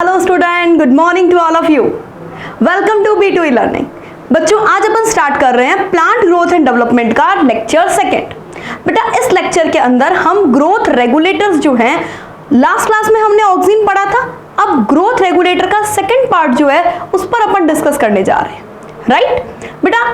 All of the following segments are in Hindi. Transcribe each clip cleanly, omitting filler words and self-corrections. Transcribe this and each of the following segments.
Hello student, good morning to all of you. Welcome to B2 learning. बच्चों, आज अपन स्टार्ट कर रहे हैं प्लांट ग्रोथ एंड डेवलपमेंट का लेक्चर सेकेंड। बेटा, इस लेक्चर के अंदर हम ग्रोथ रेगुलेटर्स जो हैं, लास्ट क्लास में हमने ऑक्सीन पढ़ा था, अब ग्रोथ रेगुलेटर का सेकेंड पार्ट जो है उस पर अपन डिस्कस करने जा रहे हैं। राइट बेटा,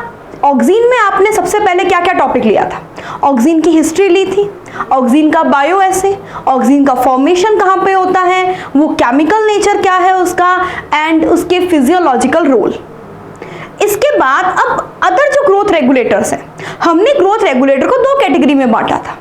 ऑक्सीन में आपने सबसे पहले क्या क्या टॉपिक लिया था? ऑक्सीन की हिस्ट्री ली थी, ऑक्सीन का बायो एसे, ऑक्सीन का फॉर्मेशन कहाँ पे होता है, वो केमिकल नेचर क्या है उसका, एंड उसके फिजियोलॉजिकल रोल। इसके बाद अब अदर जो ग्रोथ रेगुलेटर्स हैं, हमने ग्रोथ रेगुलेटर को दो कैटेगरी में बांटा था,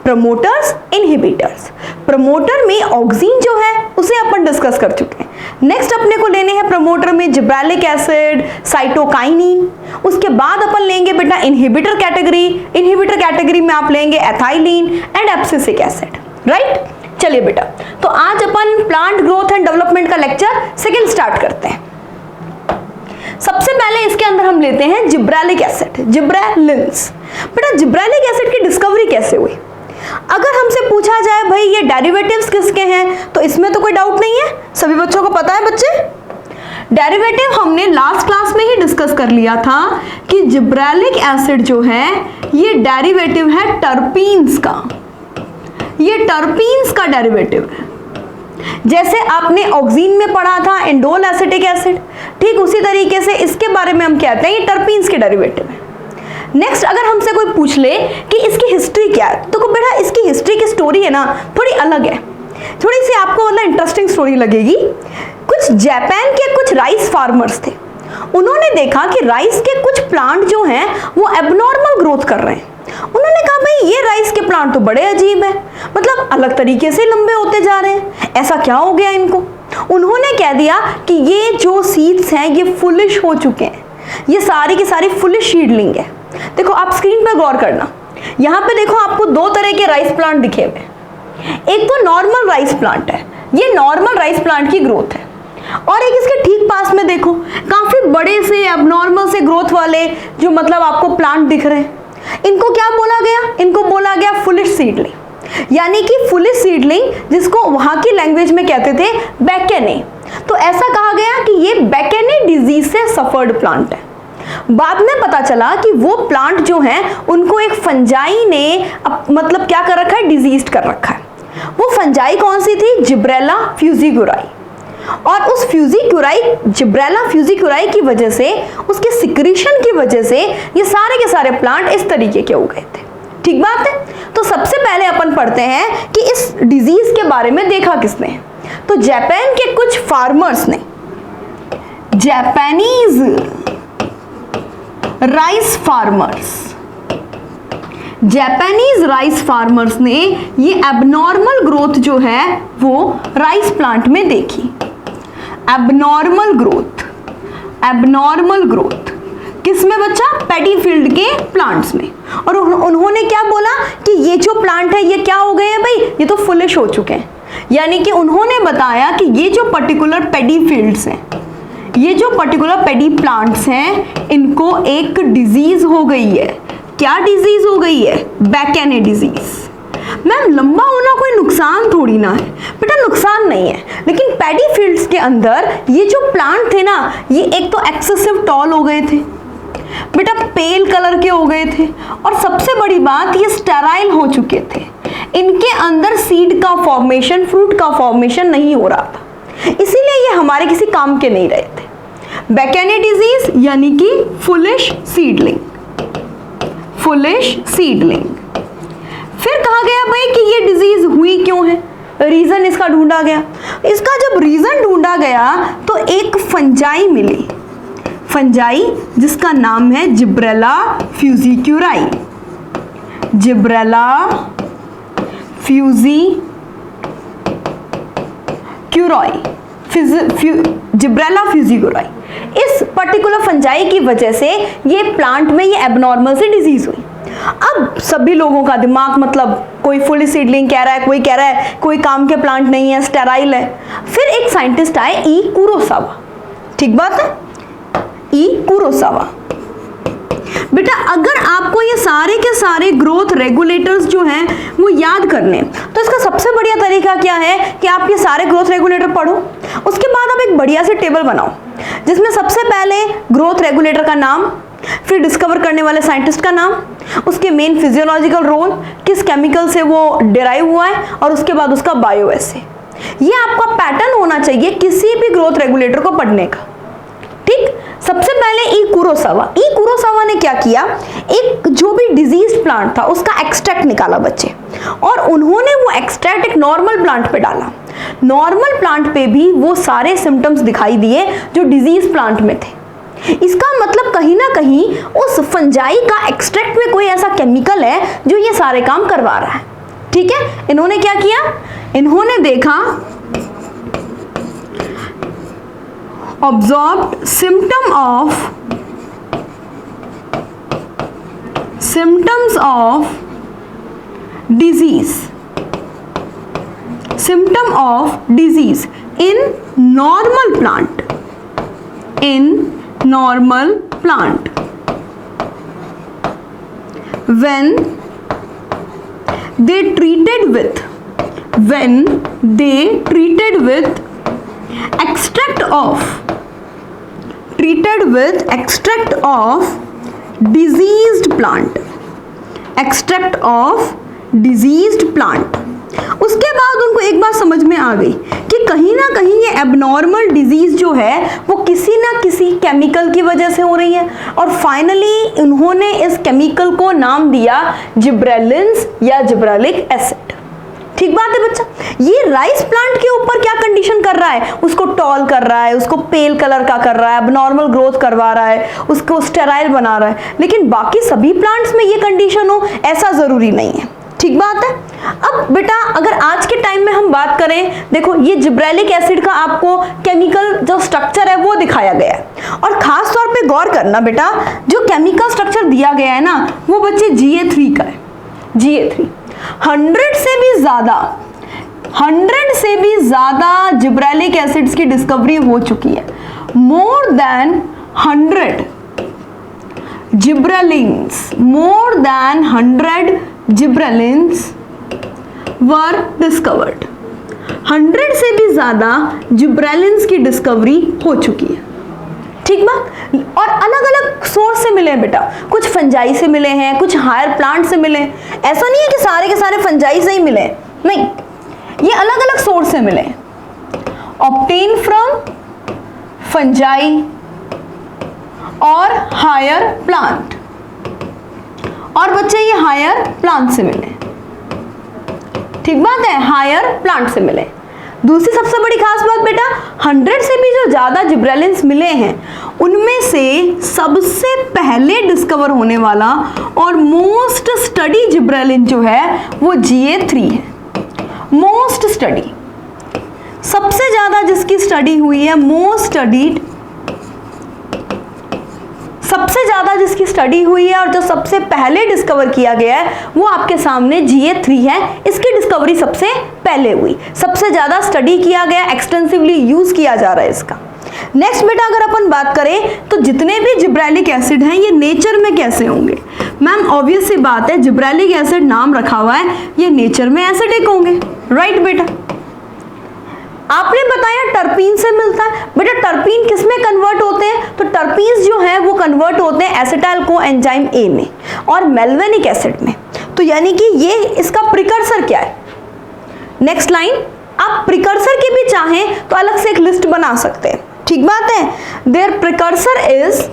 प्रमोटर्स, इनहिबिटर्स। प्रमोटर में ऑक्सीन जो है उसे अपन डिस्कस कर चुके हैं। नेक्स्ट अपने को लेने हैं प्रमोटर में जिब्रेलिक एसिड, साइटोकाइनिन। उसके बाद अपन लेंगे बेटा इनहिबिटर कैटेगरी। इनहिबिटर कैटेगरी में आप लेंगे ethylene and abscisic acid. Right, चलिए बेटा, तो आज अपन प्लांट ग्रोथ एंड डेवलपमेंट का लेक्चर सेकेंड स्टार्ट करते हैं। सबसे पहले इसके अंदर हम लेते हैं जिब्रेलिक एसिड, जिब्रेलिन्स। बेटा, जिब्रेलिक एसिड की डिस्कवरी कैसे हुई? अगर हमसे पूछा जाए भाई ये डेरिवेटिव्स किसके हैं, तो इसमें तो कोई डाउट नहीं है, सभी बच्चों को पता है। बच्चे, डेरिवेटिव हमने लास्ट क्लास में ही डिस्कस कर लिया था कि जिब्रेलिक एसिड जो है ये डेरिवेटिव है टर्पीन्स का। ये टर्पीन्स का डेरिवेटिव है। जैसे आपने ऑक्सीन में पढ़ा था इंडोल एसिटिक एसिड, ठीक उसी तरीके से इसके बारे में हम कहते हैं ये टर्पीन्स के डेरिवेटिव है। नेक्स्ट, अगर हमसे कोई पूछ ले कि इसकी हिस्ट्री क्या है, तो बेटा इसकी हिस्ट्री की स्टोरी है ना थोड़ी अलग है, थोड़ी सी आपको मतलब इंटरेस्टिंग स्टोरी लगेगी। कुछ जापान के कुछ राइस फार्मर्स थे, उन्होंने देखा कि राइस के कुछ प्लांट जो हैं वो एबनॉर्मल ग्रोथ कर रहे हैं। उन्होंने कहा भाई ये राइस के प्लांट तो बड़े अजीब है, मतलब अलग तरीके से लंबे होते जा रहे हैं, ऐसा क्या हो गया इनको? उन्होंने कह दिया कि ये जो सीड्स हैं ये फुलिश हो चुके हैं, ये सारी की सारी फुलिश सीडलिंग है। देखो आप स्क्रीन पर गौर करना, यहाँ पे देखो आपको दो तरह के राइस प्लांट दिखे हुए हैं। एक तो नॉर्मल राइस प्लांट है, ये नॉर्मल राइस प्लांट की ग्रोथ है, और एक इसके ठीक पास में देखो काफी बड़े से एबनॉर्मल से ग्रोथ वाले जो मतलब आपको प्लांट दिख रहे हैं। इनको क्या बोला गया? इनको बोला गया फुलिश सीडलिंग, यानी कि फुलिश सीडलिंग, जिसको वहां की लैंग्वेज में कहते थे बैकेने। तो ऐसा कहा गया कि ये बैकेने डिजीज से सफर्ड प्लांट है। बाद में पता चला कि वो प्लांट जो हैं उनको एक फंजाई ने मतलब क्या कर रखा है, डिजीज कर रखा है। वो फंजाई कौन सी थी? जिब्रेला फ्यूजिक्यूराई। और उस फ्यूजिक्यूराई, जिब्रेला फ्यूजिक्यूराई की वजह से, उसके सिक्रीशन की वजह से ये सारे के सारे प्लांट इस तरीके के हो गए थे। ठीक बात है। तो सबसे पहले अपन पढ़ते हैं कि इस डिजीज के बारे में देखा किसने। तो जापान के कुछ फार्मर्स ने, Japanese rice farmers, Japanese rice farmers ने ये एबनॉर्मल ग्रोथ जो है वो राइस प्लांट में देखी। एबनॉर्मल ग्रोथ, एबनॉर्मल ग्रोथ किसमें बच्चा? पैडी फील्ड के प्लांट्स में। और उन्होंने क्या बोला कि ये जो प्लांट है ये क्या हो गए हैं भाई, ये तो फुलिश हो चुके हैं। यानी कि उन्होंने बताया कि ये जो पर्टिकुलर पैडी फील्ड्स हैं, ये जो पर्टिकुलर पैडी प्लांट्स हैं, इनको एक डिजीज हो गई है। क्या डिजीज हो गई है? बैकेने डिजीज। मैम, लंबा होना कोई नुकसान थोड़ी ना है। बेटा, नुकसान नहीं है, लेकिन पैडी फील्ड्स के अंदर ये जो प्लांट थे ना, ये एक तो एक्सेसिव टॉल हो गए थे, बेटा पेल कलर के हो गए थे, और सबसे बड़ी बात ये स्टेराइल हो चुके थे। इनके अंदर सीड का फॉर्मेशन, फ्रूट का फॉर्मेशन नहीं हो रहा था, इसीलिए ये हमारे किसी काम के नहीं रहे थे। बैकेने डिजीज यानी कि फुलिश सीडलिंग, फुलिश सीडलिंग। फिर कहा गया भाई कि ये डिजीज हुई क्यों है, रीजन इसका ढूंढा गया। इसका जब रीजन ढूंढा गया तो एक फंजाई मिली, फंजाई जिसका नाम है Gibberella fujikuroi. Gibberella fujikuroi, Gibberella fujikuroi. इस पर्टिकुलर फंजाई की वजह से ये प्लांट में ये एबनॉर्मल से डिजीज हुई। अब सभी लोगों का दिमाग, मतलब कोई फुल सीडलिंग कह रहा है, कोई कह रहा है कोई काम के प्लांट नहीं है, स्टेराइल है। फिर एक साइंटिस्ट आए, ई कुरोसावा। ठीक बात है, ई कुरोसावा। बेटा अगर आपको ये सारे के सारे ग्रोथ रेगुलेटर्स जो हैं वो याद करने, तो इसका सबसे बढ़िया तरीका क्या है कि आप ये सारे ग्रोथ रेगुलेटर पढ़ो, उसके बाद आप एक बढ़िया सी टेबल बनाओ जिसमें सबसे पहले ग्रोथ रेगुलेटर का नाम, फिर डिस्कवर करने वाले साइंटिस्ट का नाम, उसके मेन फिजियोलॉजिकल रोल, किस केमिकल से वो डिराइव हुआ है, और उसके बाद उसका बायो एसे। ये आपका पैटर्न होना चाहिए किसी भी ग्रोथ रेगुलेटर को पढ़ने का। ठीक, सबसे पहले ई कुरोसावा ने क्या किया, एक जो भी डिजीज प्लांट था उसका एक्सट्रैक्ट निकाला बच्चे, और उन्होंने वो एक्सट्रैक्ट एक नॉर्मल प्लांट पे डाला। नॉर्मल प्लांट पे भी वो सारे सिम्टम्स दिखाई दिए जो डिजीज प्लांट में थे। इसका मतलब कहीं ना कहीं उस फंजाई का एक्सट्रैक्ट में कोई ऐसा केमिकल है जो ये सारे काम करवा रहा है। ठीक है, इन्होंने क्या किया, इन्होंने देखा observed symptoms of disease in normal plant, when they treated with extract of diseased plant, उसके बाद उनको एक बात समझ में आ गई कि कहीं ना कहीं ये एबनॉर्मल डिजीज जो है वो किसी ना किसी केमिकल की वजह से हो रही है, और फाइनली उन्होंने इस केमिकल को नाम दिया जिब्रेलिन्स या जिब्रेलिक एसिड। ठीक बात है बच्चा, ये राइस प्लांट के ऊपर क्या कंडीशन कर रहा है, उसको टॉल कर रहा है, उसको पेल कलर का कर रहा है, एबनॉर्मल ग्रोथ करवा रहा है, उसको स्टेराइल बना रहा है, लेकिन बाकी सभी प्लांट्स में ये कंडीशन हो ऐसा जरूरी नहीं है। ठीक बात है। अब बेटा अगर आज के टाइम में हम बात करें, देखो ये जिब्रेलिक एसिड का आपको केमिकल जो स्ट्रक्चर है वो दिखाया गया है, और खास तौर पे गौर करना बेटा, जो केमिकल स्ट्रक्चर दिया गया है ना वो बच्चे Ga3 का है। Ga3 100 से भी ज्यादा जिब्रेलिक एसिड्स की डिस्कवरी हो चुकी है। More than 100 gibberellins were discovered. 100 से भी ज्यादा जिब्रेलिन्स की डिस्कवरी हो चुकी है। ठीक बात, और अलग अलग सोर्स से मिले हैं बेटा, कुछ फंजाई से मिले हैं, कुछ हायर प्लांट से मिले। ऐसा नहीं है कि सारे के सारे फंजाई से ही मिले, नहीं, ये अलग अलग सोर्स से मिले। ऑब्टेन फ्रॉम फंजाई और हायर प्लांट, और बच्चे ये हायर प्लांट से मिले। ठीक बात है, हायर प्लांट से मिले। दूसरी सबसे बड़ी खास बात बेटा, 100 से भी जो ज्यादा जिब्रेलिन्स मिले हैं उनमें से सबसे पहले डिस्कवर होने वाला और मोस्ट स्टडी जिब्रेलिन जो है वो Ga3 है। मोस्ट स्टडी, सबसे ज्यादा जिसकी स्टडी हुई है, मोस्ट स्टडीड, सबसे ज्यादा जिसकी स्टडी हुई है और जो सबसे पहले डिस्कवर किया गया है वो आपके सामने Ga3 है। इसकी डिस्कवरी सबसे पहले हुई, सबसे ज्यादा स्टडी किया गया, एक्सटेंसिवली यूज किया जा रहा है इसका। नेक्स्ट बेटा अगर अपन बात करें तो जितने भी जिब्रेलिक एसिड हैं ये नेचर में कैसे होंगे, मैम ऑब्वियस सी बात है, जिब्रेलिक एसिड नाम रखा हुआ है, ये नेचर में एसिडिक होंगे। राइट बेटा, आपने बताया टर्पीन से मिलता है, बेटा टर्पीन किस में कन्वर्ट होते हैं, तो टर्पीन्स जो है वो कन्वर्ट होते हैं एसिटाइल को एंजाइम ए में और मेल्वेनिक एसिड में। तो यानी कि ये इसका प्रिकर्सर क्या है। नेक्स्ट लाइन, आप प्रिकर्सर की भी चाहें तो अलग से एक लिस्ट बना सकते हैं। ठीक बात है, their precursor is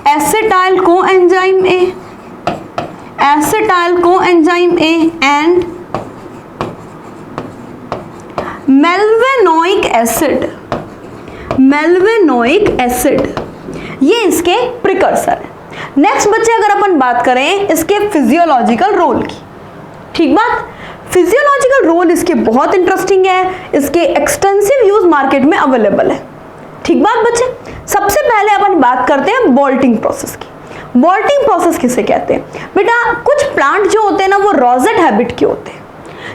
acetyl coenzyme A, and mevalonic acid, ये इसके प्रिकर्सर है। नेक्स्ट बच्चे अगर अपन बात करें इसके फिजियोलॉजिकल रोल की, ठीक बात, फिजियोलॉजिकल रोल इसके बहुत इंटरेस्टिंग है, इसके एक्सटेंसिव यूज मार्केट में अवेलेबल है। ठीक बात बच्चे, सबसे पहले अपन बात करते हैं बोल्टिंग प्रोसेस की। बोल्टिंग प्रोसेस किसे कहते हैं बेटा, कुछ प्लांट जो होते हैं ना वो रोजेट हैबिट के होते हैं।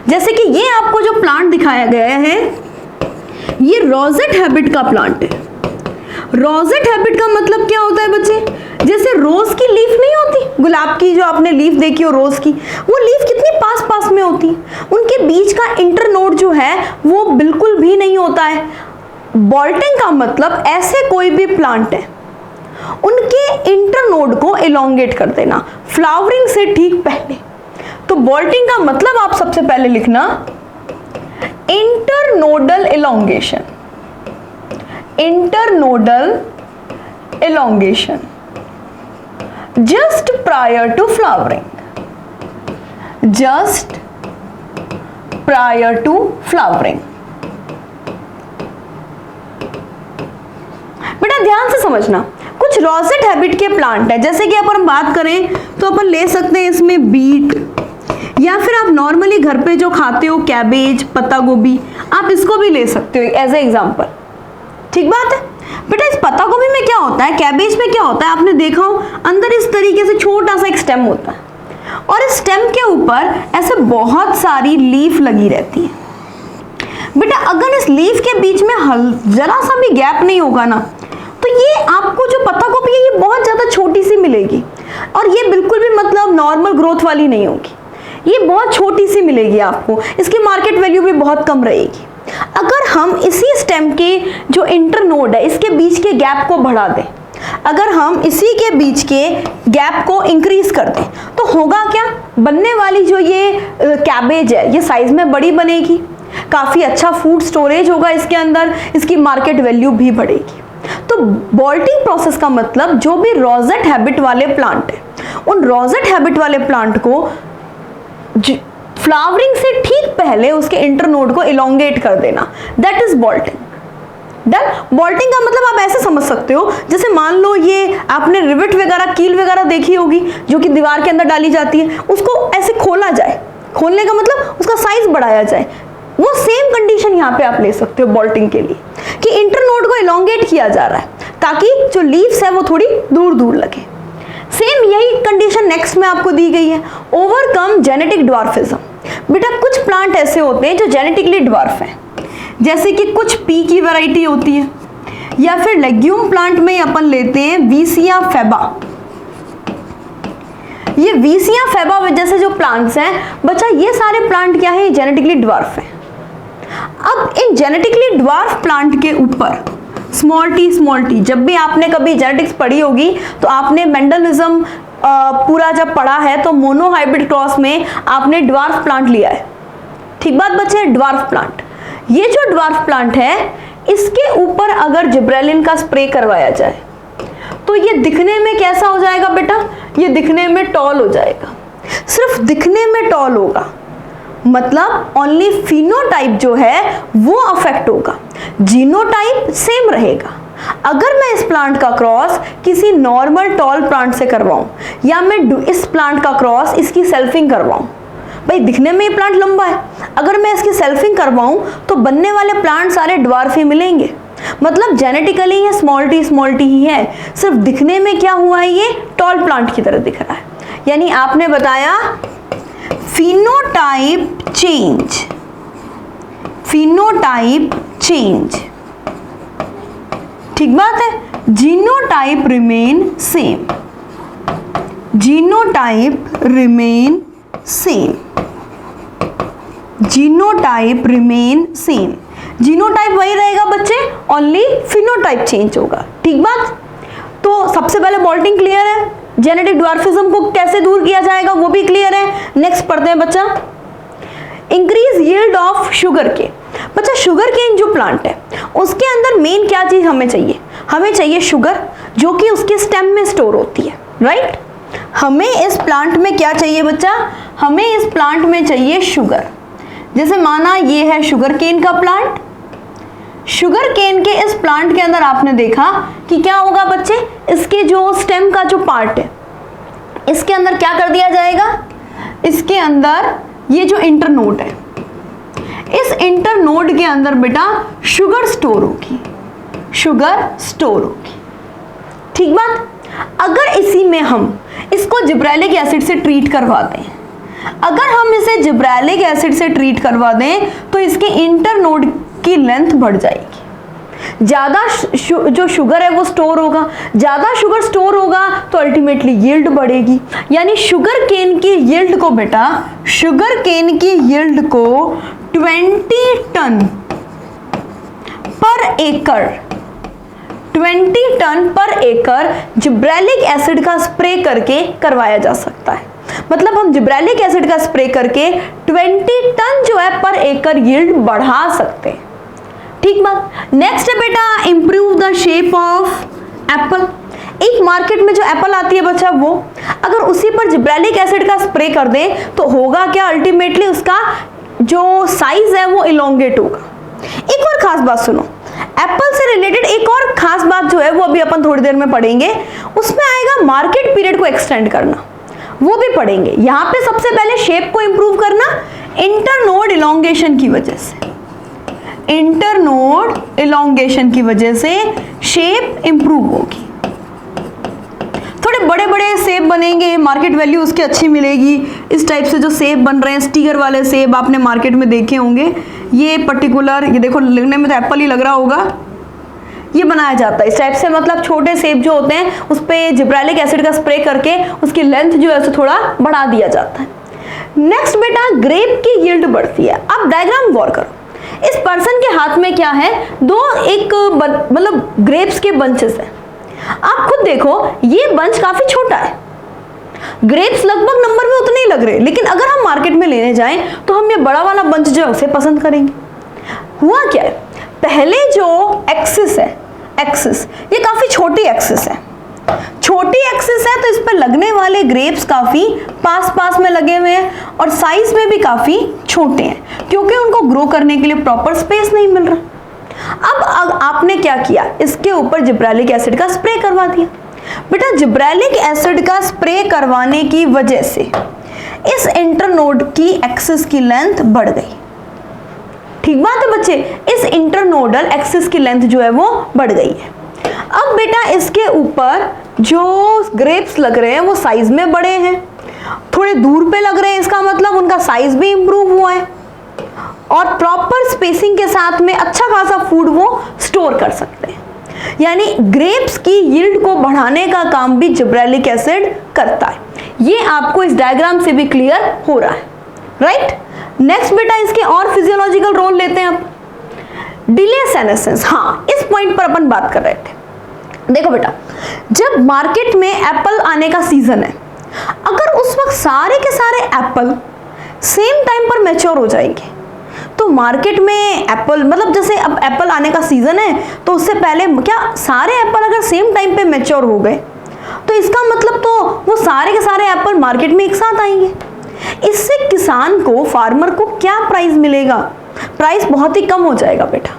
जैसे कि ये आपको जो प्लांट दिखाया गया है ये रोजेट हैबिट का प्लांट है। रोजेट हैबिट का मतलब क्या होता है बच्चे? जैसे रोज की लीफ नहीं होती, गुलाब की जो आपने लीफ देखी हो रोज की, वो लीफ कितनी पास पास में होती है, उनके बीच का इंटरनोड जो है वो बिल्कुल भी नहीं होता है। बॉल्टिंग का मतलब ऐसे कोई भी प्लांट है उनके इंटरनोड को एलोंगेट कर देना फ्लावरिंग से ठीक पहले। तो बॉल्टिंग का मतलब आप सबसे पहले लिखना internodal elongation, internodal elongation just prior to flowering, just prior to flowering। बेटा ध्यान से समझना, कुछ रोजेट हैबिट के प्लांट है, जैसे कि अपन बात करें तो अपन ले सकते हैं इसमें बीट, या फिर आप नॉर्मली घर पे जो खाते हो कैबेज, पत्ता गोभी, आप इसको भी ले सकते हो एज ए एग्जाम्पल। ठीक बात है बेटा। इस पत्ता गोभी में क्या होता है, कैबेज में क्या होता है, आपने देखा हो अंदर इस तरीके से छोटा सा एक स्टेम होता है और इस स्टेम के ऊपर ऐसे बहुत सारी लीफ लगी रहती है। बेटा अगर इस लीफ के बीच में जरा सा भी गैप नहीं होगा ना, तो ये आपको जो पत्ता गोभी है ये बहुत ज्यादा छोटी सी मिलेगी और ये बिल्कुल भी मतलब नॉर्मल ग्रोथ वाली नहीं होगी, ये बहुत छोटी सी मिलेगी आपको, इसकी मार्केट वैल्यू भी बहुत कम रहेगी। अगर हम इसी स्टेम के जो इंटरनोड है इसके बीच के गैप को बढ़ा दें, अगर हम इसी के बीच के गैप को इंक्रीज कर दें, तो होगा क्या, बनने वाली जो ये कैबेज है ये साइज में बड़ी बनेगी, काफी अच्छा फूड स्टोरेज होगा इसके अंदर, इसकी मार्केट वैल्यू भी बढ़ेगी। तो बॉल्टिंग प्रोसेस का मतलब जो भी रोजेट हैबिट वाले प्लांट है, उन रोजेट हैबिट वाले प्लांट को फ्लावरिंग से ठीक पहले उसके इंटरनोड को इलोंगेट कर देना, दैट इज बॉल्टिंग। डन। बॉल्टिंग का मतलब आप ऐसे समझ सकते हो, जैसे मान लो ये आपने रिवेट वगैरह, कील वगैरह देखी होगी जो कि दीवार के अंदर डाली जाती है, उसको ऐसे खोला जाए, खोलने का मतलब उसका साइज बढ़ाया जाए, वो सेम कंडीशन यहाँ पे आप ले सकते हो बॉल्टिंग के लिए, कि इंटरनोड को इलोंगेट किया जा रहा है ताकि जो लीव्स है वो थोड़ी दूर दूर लगे। सेम यही कंडीशन नेक्स्ट में आपको दी गई है, ओवरकम जेनेटिक ड्वार्फिज्म। बेटा कुछ प्लांट ऐसे होते हैं जो जेनेटिकली ड्वार्फ हैं, जैसे कि कुछ पी की वैरायटी होती है, या फिर लेग्यूम प्लांट में अपन लेते हैं वीसिया फेबा। ये वीसिया फेबा जैसे जो प्लांट्स हैं बच्चा, ये सारे प्लांट क्या है, जेनेटिकली ड्वार्फ हैं। अब इन जेनेटिकली ड्वार्फ प्लांट के ऊपर स्मॉल टी, जब भी आपने कभी जेनेटिक्स पढ़ी होगी तो आपने मेंडलिज्म पूरा जब पढ़ा है तो मोनोहाइब्रिड क्रॉस में आपने ड्वार्फ प्लांट लिया है। ठीक बात बच्चे, ड्वार्फ प्लांट, ये जो ड्वार्फ प्लांट है इसके ऊपर अगर जिब्रेलिन का स्प्रे करवाया जाए तो ये दिखने में कैसा हो जाएगा बेटा, ये दिखने में टॉल हो जाएगा। सिर्फ दिखने में टॉल होगा, मतलब ओनली फिनोटाइप जो है वो अफेक्ट होगा, जीनोटाइप सेम रहेगा। अगर मैं इस प्लांट का क्रॉस किसी नॉर्मल टॉल प्लांट से करवाऊं, या मैं इस प्लांट का क्रॉस इसकी सेल्फिंग करवाऊं, भाई दिखने में ये प्लांट लंबा है, अगर मैं इसकी सेल्फिंग करवाऊं तो बनने वाले प्लांट सारे ड्वार्फ ही मिलेंगे, मतलब जेनेटिकली ये स्मॉल टी ही है, सिर्फ दिखने में क्या हुआ है, ये टॉल प्लांट की तरह दिख रहा है। यानी आपने बताया फिनोटाइप चेंज, फिनोटाइप चेंज, ठीक बात है। Genotype remain same, genotype remain same, genotype remain same, genotype वही रहेगा बच्चे, ओनली फिनोटाइप चेंज होगा। ठीक बात। तो सबसे पहले बॉल्टिंग क्लियर है, जेनेटिक ड्वार्फिज्म को कैसे दूर किया जाएगा वो भी क्लियर है। नेक्स्ट पढ़ते हैं बच्चा, increase yield of sugar cane. बच्चा शुगर केन जो प्लांट है उसके अंदर मेन क्या चीज हमें चाहिए, हमें चाहिए शुगर जो कि उसके स्टेम में स्टोर होती है, राइट। हमें इस प्लांट में क्या चाहिए बच्चा, हमें इस प्लांट में चाहिए शुगर। जैसे माना ये है शुगर केन का प्लांट, शुगर केन के इस प्लांट के अंदर आपने देखा कि क्या होगा बच्चे, इसके जो स्टेम का जो पार्ट है इसके अंदर क्या कर दिया जाएगा, इसके अंदर ये जो इंटरनोड है, इस इंटरनोड के अंदर बेटा शुगर स्टोर होगी, शुगर स्टोर होगी। ठीक बात। अगर इसी में हम इसको जिब्रेलिक एसिड से ट्रीट करवा दें, अगर हम इसे जिब्रेलिक एसिड से ट्रीट करवा दें तो इसके इंटरनोड उसकी लेंथ बढ़ जाएगी। ज़्यादा जो शुगर है वो स्टोर होगा, ज़्यादा शुगर स्टोर होगा तो अल्टीमेटली यील्ड बढ़ेगी। यानी शुगर केन की यील्ड को बेटा, शुगर केन की यील्ड को 20 टन पर एकड़, 20 टन पर एकड़ जिब्रेलिक एसिड का स्प्रे करके करवाया जा सकता है। मतलब हम जिब्रेलिक एसिड का स्प्रे करके 20 टन जो है पर एकड़ यील्ड बढ़ा सकते हैं। ठीक बात। नेक्स्ट है बेटा improve the shape of Apple. एक मार्केट में जो एप्पल आती है बच्चा, वो अगर उसी पर जिब्रेलिक एसिड का स्प्रे कर दे तो होगा क्या, अल्टीमेटली उसका जो साइज है वो इलोंगेट होगा। एक और खास बात सुनो, एप्पल से रिलेटेड एक और खास बात जो है वो अभी अपन थोड़ी देर में पढ़ेंगे, उसमें आएगा मार्केट पीरियड को एक्सटेंड करना, वो भी पढ़ेंगे। यहां पे सबसे पहले शेप को इंप्रूव करना इंटरनोड इलोंगेशन की वजह से, इंटरनोड इलोंगेशन की वजह से शेप इंप्रूव होगी। थोड़े बड़े बड़े सेब बनेंगे, मार्केट वैल्यू उसकी अच्छी मिलेगी। इस टाइप से जो सेब बन रहे हैं, स्टिकर वाले सेब आपने मार्केट में देखे होंगे, ये पर्टिकुलर, ये देखो लिखने में तो एप्पल ही लग रहा होगा, ये बनाया जाता है इस टाइप से। मतलब छोटे सेब जो होते हैं उस पर जिब्रेलिक एसिड का स्प्रे करके उसकी लेंथ जो है थोड़ा बढ़ा दिया जाता है। नेक्स्ट बेटा ग्रेप की यील्ड बढ़ती है। अब डायग्राम गौर करो, इस पर्सन के हाथ में क्या है, दो एक मतलब ग्रेप्स के बंचेस है। आप खुद देखो ये बंच काफी छोटा है, ग्रेप्स लगभग नंबर में उतने ही लग रहे हैं, लेकिन अगर हम मार्केट में लेने जाएं तो हम ये बड़ा वाला बंच जो है उसे पसंद करेंगे। हुआ क्या है, पहले जो एक्सिस है, एक्सिस ये काफी छोटी एक्सिस है, छोटी एक्सिस है तो इस पर लगने वाले ग्रेप्स काफी पास पास में लगे हुए हैं और साइज में भी काफी छोटे हैं, क्योंकि उनको ग्रो करने के लिए प्रॉपर स्पेस नहीं मिल रहा। अब आपने क्या किया, इसके ऊपर जिब्रेलिक एसिड का स्प्रे करवा दिया। बेटा जिब्रेलिक एसिड का स्प्रे करवाने की वजह से इस इंटरनोड की एक्सिस की लेंथ बढ़ गई। ठीक बात है बच्चे, इस इंटरनोडल एक्सिस की लेंथ जो है वो बढ़ गई है। अब बेटा इसके ऊपर जो ग्रेप्स लग रहे हैं वो साइज में बड़े हैं, थोड़े दूर पे लग रहे हैं, इसका मतलब उनका साइज भी इंप्रूव हुआ है और प्रॉपर स्पेसिंग के साथ में अच्छा खासा फूड वो स्टोर कर सकते हैं। यानी ग्रेप्स की यील्ड को बढ़ाने का काम भी जिब्रेलिक एसिड करता है। ये आपको इस डायग्राम से भी क्लियर हो रहा है, राइट। नेक्स्ट बेटा इसके और फिजियोलॉजिकल रोल लेते हैं आप, डिले सेनेसेंस। हाँ, इस पॉइंट पर अपन बात कर रहे थे। देखो बेटा, जब मार्केट में एप्पल आने का सीजन है, अगर उस वक्त सारे के सारे एप्पल सेम टाइम पर मैच्योर हो जाएंगे तो मार्केट में एप्पल, मतलब जैसे अब एप्पल आने का सीजन है तो उससे पहले क्या सारे एप्पल अगर सेम टाइम पे मैच्योर हो गए तो इसका मतलब तो वो सारे के सारे एप्पल मार्केट में एक साथ आएंगे। इससे किसान को, फार्मर को क्या प्राइस मिलेगा, प्राइस बहुत ही कम हो जाएगा बेटा।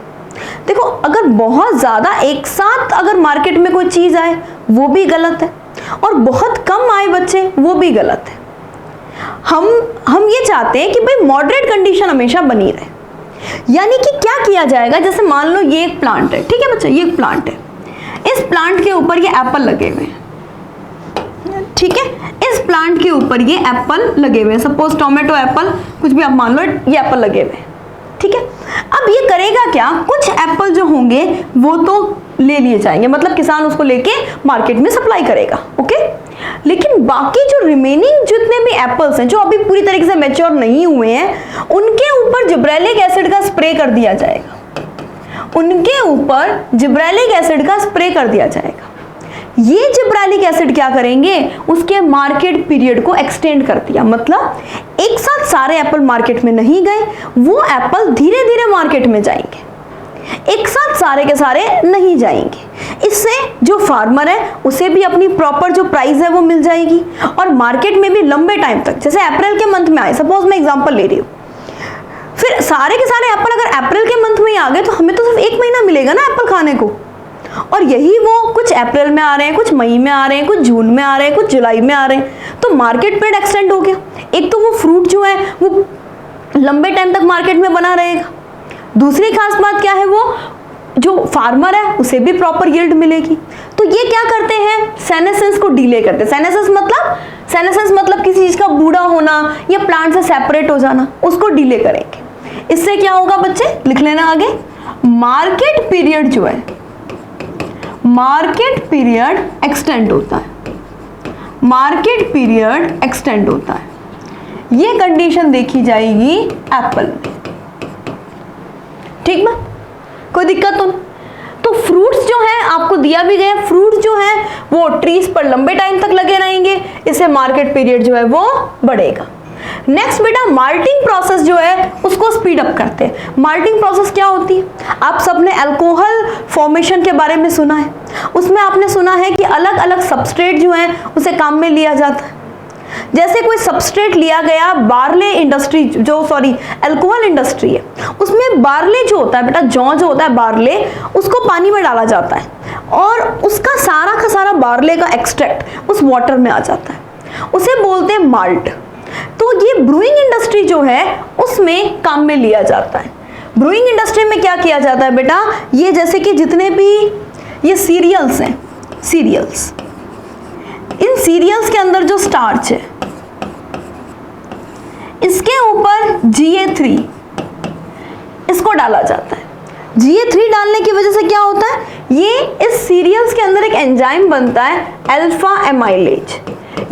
देखो अगर बहुत ज्यादा एक साथ अगर मार्केट में कोई चीज आए वो भी गलत है, और बहुत कम आए बच्चे वो भी गलत है। हम ये चाहते हैं कि भाई मॉडरेट कंडीशन हमेशा बनी रहे। यानी कि क्या किया जाएगा, जैसे मान लो ये एक प्लांट है, ठीक है बच्चा, ये एक प्लांट है, इस प्लांट के ऊपर ये एप्पल लगे हुए हैं, ठीक है, इस प्लांट के ऊपर ये एप्पल लगे हुए हैं, सपोज टोमेटो एप्पल कुछ भी आप मान लो, ये एप्पल लगे हुए हैं, ठीक है। अब ये करेगा क्या, कुछ एप्पल जो होंगे वो तो ले लिए जाएंगे, मतलब किसान उसको लेके मार्केट में सप्लाई करेगा, ओके। लेकिन बाकी जो रिमेनिंग जितने भी एप्पल्स हैं जो अभी पूरी तरीके से मैच्योर नहीं हुए हैं, उनके ऊपर जिब्रेलिक एसिड का स्प्रे कर दिया जाएगा, उनके ऊपर जिब्रेलिक एसिड का स्प्रे कर दिया जाएगा। ये जिब्रेलिक एसिड क्या करेंगे, उसके मार्केट पीरियड को एक्सटेंड कर दिया, मतलब एक साथ सारे एप्पल मार्केट में नहीं गए, वो एप्पल धीरे धीरे मार्केट में जाएंगे, एक साथ सारे के सारे नहीं जाएंगे। इससे जो फार्मर है उसे भी अपनी प्रॉपर जो प्राइस है वो मिल जाएगी, और मार्केट में भी लंबे टाइम तक, जैसे अप्रैल के मंथ में आए, सपोज मैं एग्जांपल ले रही हूँ, फिर सारे के सारे एप्पल अगर अप्रैल के मंथ में ही आ गए तो हमें तो सिर्फ 1 महीना मिलेगा ना एप्पल खाने को, और यही वो कुछ अप्रैल में आ रहे हैं, कुछ मई में आ रहे हैं, कुछ जून में आ रहे हैं, कुछ जुलाई में आ रहे हैं, तो मार्केट पीरियड एक्सटेंड हो गया। एक तो वो फ्रूट जो है वो लंबे टाइम तक मार्केट में बना रहेगा, दूसरी खास बात क्या है, वो जो फार्मर है उसे भी प्रॉपर यील्ड मिलेगी। तो ये क्या करते हैं, सेनेसेंस को डिले करते हैं। सेनेसेंस मतलब किसी चीज का बूढ़ा होना या प्लांट से सेपरेट हो जाना, उसको डिले करेंगे। इससे क्या होगा बच्चे, लिख लेना आगे, मार्केट पीरियड जो है, मार्केट पीरियड एक्सटेंड होता है, मार्केट पीरियड एक्सटेंड होता है। ये कंडीशन देखी जाएगी एप्पल में, ठीक बात, कोई दिक्कत तो नहीं। तो फ्रूट्स जो है आपको दिया भी गया, फ्रूट जो है वो ट्रीज पर लंबे टाइम तक लगे रहेंगे, इससे मार्केट पीरियड जो है वो बढ़ेगा। नेक्स्ट बेटा, माल्टिंग प्रोसेस जो है उसको स्पीड अप करते हैं। माल्टिंग प्रोसेस क्या होती है? आप सबने अल्कोहल फॉर्मेशन के बारे में सुना है, उसमें आपने सुना है कि अलग अलग सबस्ट्रेट जो है उसे काम में लिया जाता है। जैसे कोई सबस्ट्रेट लिया गया, बार्ले इंडस्ट्री जो अल्कोहल इंडस्ट्री है, उसमें बार्ले जो होता है बेटा, जौ जो होता है बार्ले, उसको पानी में डाला जाता है और उसका सारा का सारा बार्ले का एक्सट्रैक्ट उस वाटर में आ जाता है, उसे बोलते हैं माल्ट। तो ये ब्रूइंग इंडस्ट्री जो है उसमें काम में लिया जाता है। ब्रूइंग इंडस्ट्री में क्या किया जाता है बेटा, ये जैसे कि जितने भी ये सीरियल्स हैं, सीरियल्स, इन सीरियल्स के अंदर जो स्टार्च है इसके ऊपर Ga3 इसको डाला जाता है। Ga3 डालने की वजह से क्या होता है, ये इस सीरियल्स के अंदर एक एंजाइम बनता है अल्फा एमाइलेज।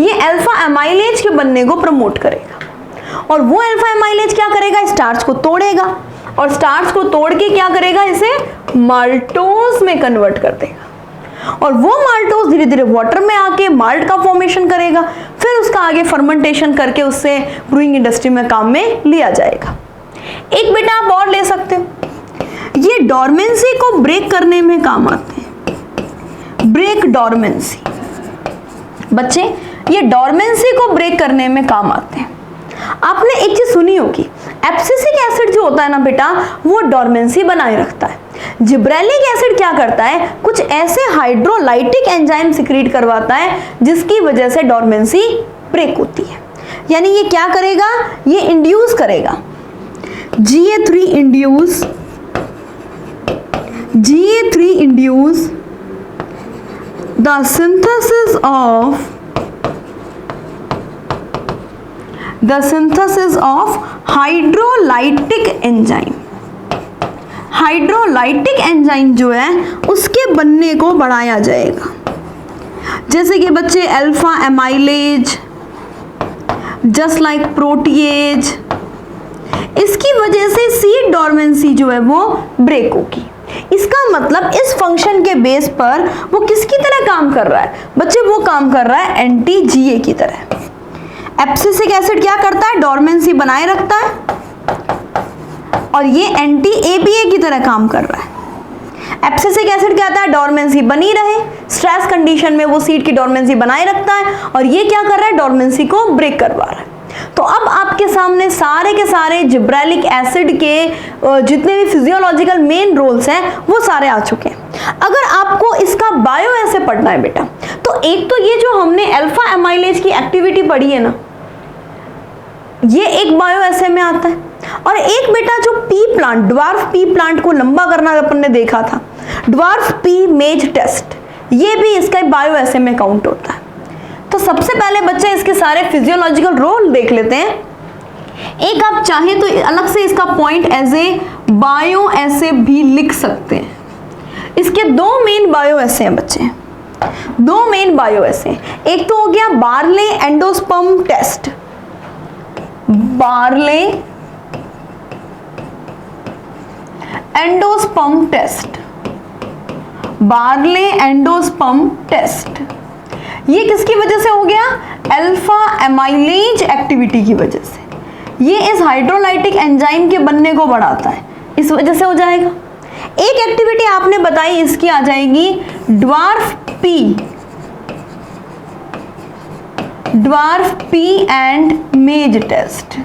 ये अल्फा एमाइलेज के बनने को प्रमोट करेगा और वो अल्फा एमाइलेज क्या करेगा, स्टार्च को तोड़ेगा और स्टार्च को तोड़ के क्या करेगा, इसे माल्टोज में कन्वर्ट कर देगा और वो माल्टोज धीरे धीरे वाटर में आके माल्ट का फॉर्मेशन करेगा, फिर उसका आगे फर्मेंटेशन करके उससे ब्रूइंग इंडस्ट्री में काम में लिया जाएगा। एक बेटा आप और ले सकते हो, ये डॉर्मेंसी को ब्रेक करने में काम आते हैं। ब्रेक डॉर्मेंसी, बच्चे ये डॉर्मेंसी को ब्रेक करने में काम आते हैं। आपने एक चीज सुनी होगी, एब्सिसिक एसिड जो होता है ना बेटा, वो डॉर्मेंसी बनाए रखता है। जिब्रेलिक एसिड क्या करता है, कुछ ऐसे हाइड्रोलाइटिक एंजाइम सिक्रीट करवाता है जिसकी वजह से डॉर्मेंसी ब्रेक होती है। यानी ये क्या करेगा, ये इंड्यूस करेगा Ga3 induce the synthesis of hydrolytic enzyme. Hydrolytic enzyme जो है उसके बनने को बढ़ाया जाएगा, जैसे कि बच्चे alpha amylase, just like protease. इसकी वजह से सीड डॉर्मेंसी जो है वो ब्रेक होगी। इसका मतलब इस फंक्शन के बेस पर वो किसकी तरह काम कर रहा है बच्चे, वो काम कर रहा है एंटी जीए की तरह। एब्सिसिक एसिड क्या करता है, डॉर्मेंसी बनाए रखता है और ये एंटी एपीए की तरह काम कर रहा है। एब्सिसिक एसिड क्या कहता है, डॉर्मेंसी बनी रहे, स्ट्रेस कंडीशन में वो सीड की डॉर्मेंसी बनाए रखता है और ये क्या कर रहा है, डॉर्मेंसी को ब्रेक करवा रहा है। तो अब आपके सामने सारे के सारे जिब्रेलिक एसिड के जितने भी फिजियोलॉजिकल मेन रोल्स हैं वो सारे आ चुके हैं। अगर आपको इसका बायो ऐसे पढ़ना है बेटा, तो एक तो ये जो हमने अल्फा एमाइलेज की एक्टिविटी पढ़ी है ना, ये एक बायो ऐसे में आता है। और एक बेटा जो P plant, dwarf P plant को लंबा करना अपन ने देखा था, ड्वार्फ पी मेज टेस्ट, ये भी इसका बायो ऐसे में काउंट होता है। तो सबसे पहले बच्चे इसके सारे फिजियोलॉजिकल रोल देख लेते हैं। एक आप चाहें तो अलग से इसका पॉइंट एज ए बायो ऐसे भी लिख सकते हैं। इसके दो मेन बायो ऐसे हैं बच्चे, दो मेन बायो ऐसे। एक तो हो गया barley endosperm test, barley endosperm test, barley endosperm test. ये किसकी वजह से हो गया, अल्फा एमाइलेज एक्टिविटी की वजह से। ये इस हाइड्रोलाइटिक एंजाइम के बनने को बढ़ाता है, इस वजह से हो जाएगा। एक एक्टिविटी आपने बताई, इसकी आ जाएगी dwarf pea and maize test,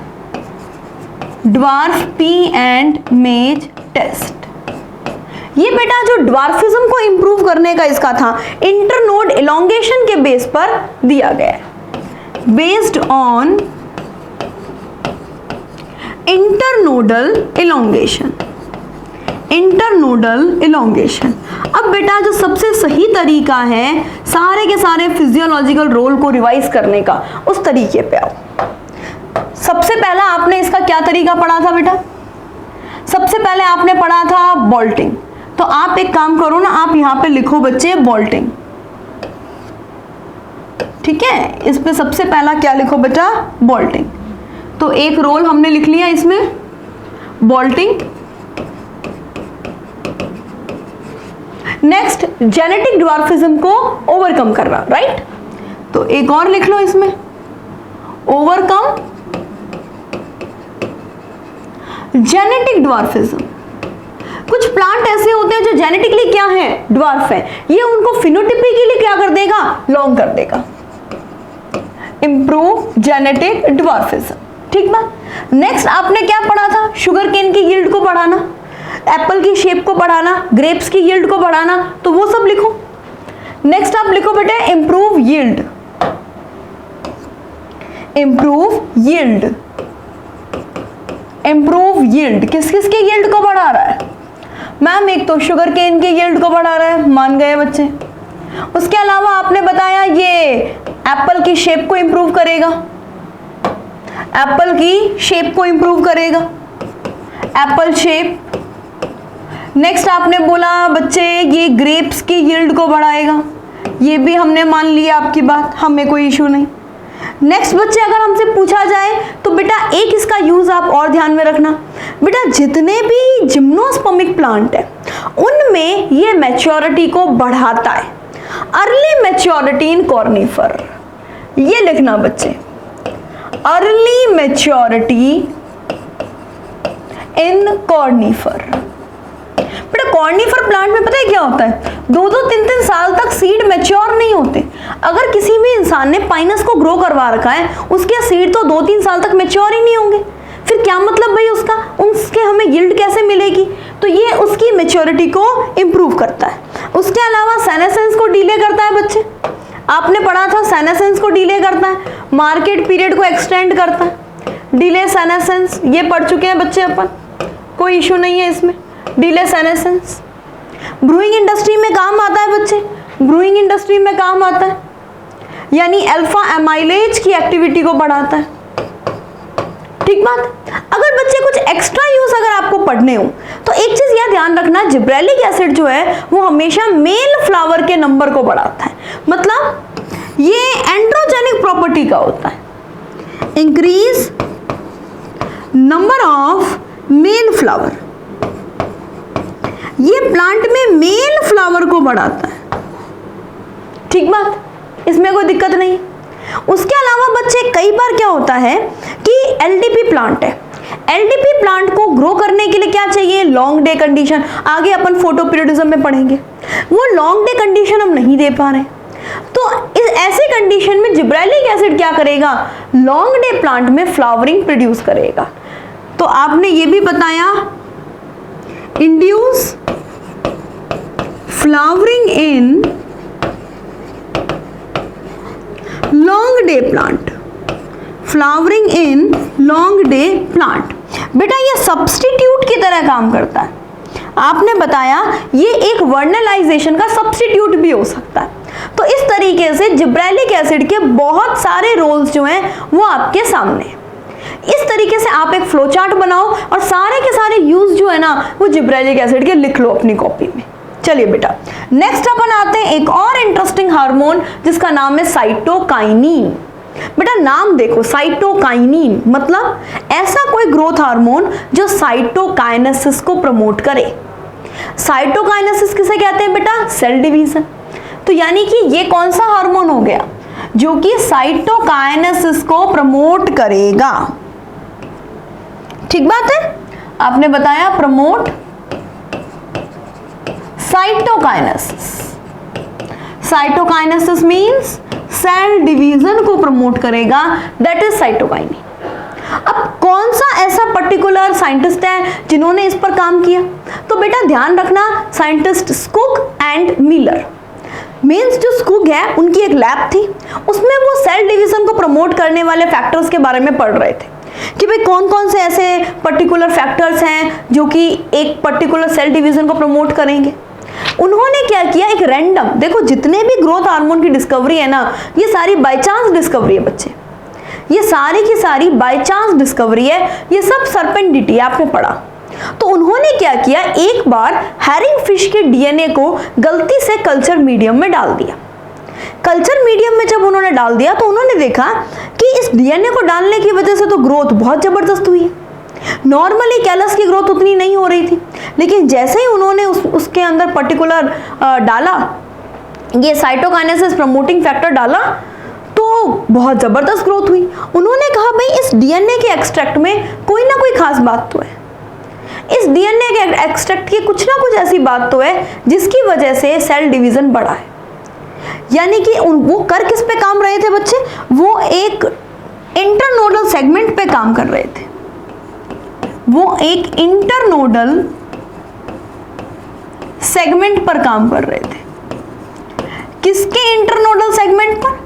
dwarf pea and maize test. ये बेटा जो ड्वार्फिज्म को इंप्रूव करने का इसका था, इंटरनोड इलोंगेशन के बेस पर दिया गया है, based on internodal elongation, internodal elongation. अब बेटा जो सबसे सही तरीका है सारे के सारे फिजियोलॉजिकल रोल को रिवाइज करने का, उस तरीके पे आओ। सबसे पहला आपने इसका क्या तरीका पढ़ा था बेटा, सबसे पहले आपने पढ़ा था बोल्टिंग, तो आप एक काम करो ना, आप यहां पे लिखो बच्चे बोल्टिंग, ठीक है। इस पे सबसे पहला क्या लिखो बेटा, बोल्टिंग। तो एक रोल हमने लिख लिया इसमें, बोल्टिंग। नेक्स्ट जेनेटिक ड्वार्फिज्म को ओवरकम करना, राइट। तो एक और लिख लो इसमें, ओवरकम जेनेटिक ड्वार्फिज्म। कुछ प्लांट ऐसे होते हैं जो जेनेटिकली क्या है, ड्वार्फ है, ये उनको फिनोटिपिकली क्या कर देगा, लॉन्ग कर देगा। इंप्रूव जेनेटिक ड्वार्फिज्म, ठीक बात। नेक्स्ट आपने क्या पढ़ा था, शुगर केन की यील्ड को बढ़ाना, एप्पल की शेप को बढ़ाना, ग्रेप्स की यील्ड को बढ़ाना, तो वो सब लिखो। नेक्स्ट आप लिखो बेटे improve yield, improve yield. Improve yield किस किस के यील्ड को बढ़ा रहा है, मैम एक तो शुगर केन के यील्ड को बढ़ा रहा है, मान गए बच्चे। उसके अलावा आपने बताया ये एप्पल की शेप को इंप्रूव करेगा, एप्पल की शेप को इंप्रूव करेगा, एप्पल शेप। नेक्स्ट आपने बोला बच्चे ये ग्रेप्स की यील्ड को बढ़ाएगा, ये भी हमने मान लिया आपकी बात, हमें कोई इशू नहीं। नेक्स्ट बच्चे अगर हमसे पूछा जाए तो बेटा एक इसका यूज आप और ध्यान में रखना, बेटा जितने भी जिम्नोस्पर्मिक प्लांट है उनमें ये मैच्योरिटी को बढ़ाता है। अर्ली मैच्योरिटी इन कॉर्निफर, ये लिखना बच्चे, अर्ली मैच्योरिटी इन कॉर्निफर। बेटा कॉर्निफर प्लांट में पता है क्या होता है, 2-3 साल तक सीड मैच्योर नहीं होते। अगर किसी भी इंसान ने पाइनस को ग्रो करवा रखा है, उसके सीड तो 2-3 साल तक मैच्योर ही नहीं होंगे, फिर क्या मतलब भाई उसका, उसके हमें यील्ड कैसे मिलेगी। तो ये उसकी मैच्योरिटी को इंप्रूव करता है। उसके अलावा सेनेसेंस को डिले करता है बच्चे, आपने पढ़ा था सेनेसेंस को डिले करता है, मार्केट पीरियड को एक्सटेंड करता है, डिले सेनेसेंस, ये पढ़ चुके हैं बच्चे अपन, कोई इशू नहीं है इसमें। डिले सेनेसेंस ब्रूइंग इंडस्ट्री में काम आता है बच्चे, ब्रूइंग इंडस्ट्री में काम आता है, यानी अल्फा एमाइलेज की एक्टिविटी को बढ़ाता है, ठीक बात। अगर बच्चे कुछ एक्स्ट्रा यूज अगर आपको पढ़ने हो तो एक चीज यह ध्यान रखना, जिब्रेलिक एसिड जो है वो हमेशा मेल फ्लावर के नंबर को बढ़ाता है, मतलब ये एंड्रोजेनिक प्रॉपर्टी का होता है, increase number of male flower, ये प्लांट में मेल फ्लावर को बढ़ाता है, ठीक बात, इसमें कोई दिक्कत नहीं। उसके अलावा बच्चे कई बार क्या होता है कि एलडीपी प्लांट है, एलडीपी प्लांट को ग्रो करने के लिए क्या चाहिए, लॉन्ग डे कंडीशन, आगे अपन फोटोपीरियडिज्म में पढ़ेंगे, वो लॉन्ग डे कंडीशन हम नहीं दे पा रहे, तो इस ऐसी कंडीशन में जिब्रेलिक एसिड क्या करेगा, लॉन्ग डे प्लांट में फ्लावरिंग प्रोड्यूस करेगा। तो आपने ये भी बताया induce flowering in long day plant, flowering in long day plant. बेटा ये सब्स्टिट्यूट की तरह काम करता है, आपने बताया ये एक वर्नलाइजेशन का सब्स्टिट्यूट भी हो सकता है। तो इस तरीके से जिब्रेलिक एसिड के बहुत सारे रोल्स जो हैं वो आपके सामने हैं। इस तरीके से आप एक फ्लो चार्ट बनाओ और सारे के सारे यूज जो है ना वो जिब्रेलिक एसिड के लिख लो अपनी कॉपी में। चलिए बेटा नेक्स्ट अपन आते हैं एक और इंटरेस्टिंग हार्मोन जिसका नाम है साइटोकाइनिन। बेटा नाम देखो साइटोकाइनिन, मतलब ऐसा कोई ग्रोथ हार्मोन जो साइटोकाइनेसिस को प्रमोट करे। साइटोकाइनेसिस किसे कहते हैं बेटा, सेल डिवीजन। तो यानी कि ये कौन सा हार्मोन हो गया जो कि साइटोकाइनेसिस को प्रमोट करेगा, ठीक बात है। आपने बताया promote cytokinesis, cytokinesis means cell division को प्रमोट करेगा, दैट इज साइटोकाइनिन। अब कौन सा ऐसा पर्टिकुलर साइंटिस्ट है जिन्होंने इस पर काम किया, तो बेटा ध्यान रखना साइंटिस्ट स्कुग एंड मिलर। मीन्स जो स्कुग है उनकी एक लैब थी, उसमें वो सेल डिवीजन को प्रमोट करने वाले फैक्टर्स के बारे में पढ़ रहे थे कि भाई कौन कौन से ऐसे पर्टिकुलर फैक्टर्स हैं जो कि एक पर्टिकुलर सेल डिवीजन को प्रमोट करेंगे। उन्होंने क्या किया, एक रैंडम, देखो जितने भी ग्रोथ हार्मोन की डिस्कवरी है ना ये सारी बाय चांस डिस्कवरी है बच्चे, ये सारी की सारी बाय चांस डिस्कवरी है, ये सब सर्पेंडिटी आपने पढ़ा। तो उन्होंने क्या किया, एक बार हैरिंग फिश के डीएनए को गलती से कल्चर मीडियम में डाल दिया। कल्चर मीडियम में जब उन्होंने डाल दिया तो उन्होंने देखा कि इस डीएनए को डालने की वजह से तो ग्रोथ बहुत जबरदस्त हुई है। नॉर्मली कैलस की ग्रोथ उतनी नहीं हो रही थी, लेकिन जैसे ही उन्होंने उसके अंदर पर्टिकुलर डाला, ये साइटोकाइनेसिस प्रमोटिंग फैक्टर डाला, तो बहुत जबरदस्त ग्रोथ हुई। उन्होंने कहा भाई इस डीएनए के एक्सट्रैक्ट में कोई ना कोई खास बात तो है, इस डीएनए के एक्सट्रैक्ट की कुछ ना कुछ ऐसी बात तो है जिसकी वजह से सेल डिवीजन बढ़ा है। यानी कि वो कर किस पे काम रहे थे बच्चे, वो एक इंटरनोडल सेगमेंट पे काम कर रहे थे। वो एक इंटरनोडल सेगमेंट पर काम कर रहे थे। किसके इंटरनोडल सेगमेंट पर?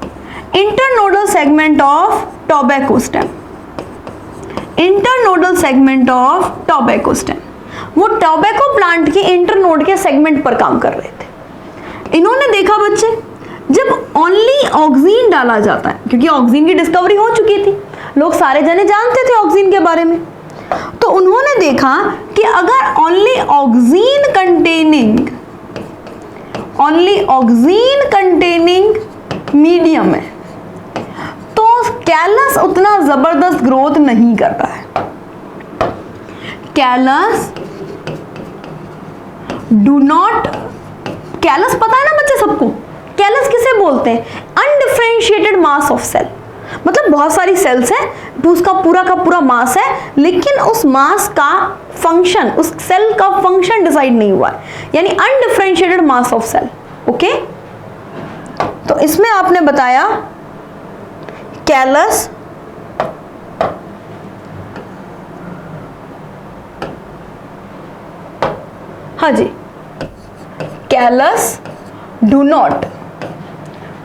Internodal segment of tobacco stem. Internodal segment of tobacco stem, वो टोबैको प्लांट के इंटरनोड के सेगमेंट पर काम कर रहे थे। इन्होंने देखा बच्चे, जब ओनली ऑक्सीन डाला जाता है, क्योंकि ऑक्सीन की डिस्कवरी हो चुकी थी, लोग सारे जने जानते थे ऑक्सीन के बारे में, तो उन्होंने देखा कि अगर ओनली ऑक्सीन कंटेनिंग मीडियम है तो कैलस उतना जबरदस्त ग्रोथ नहीं करता है। कैलस पता है ना बच्चे सबको, कैलस किसे बोलते हैं? अनडिफरेंशिएटेड मास ऑफ सेल, मतलब बहुत सारी सेल्स हैं, उसका पूरा का पूरा मास है, लेकिन उस मास का फंक्शन, उस सेल का फंक्शन डिसाइड नहीं हुआ है, यानी undifferentiated mass of cell. Okay, तो इसमें आपने बताया कैलस हाँ जी, कैलस डू नॉट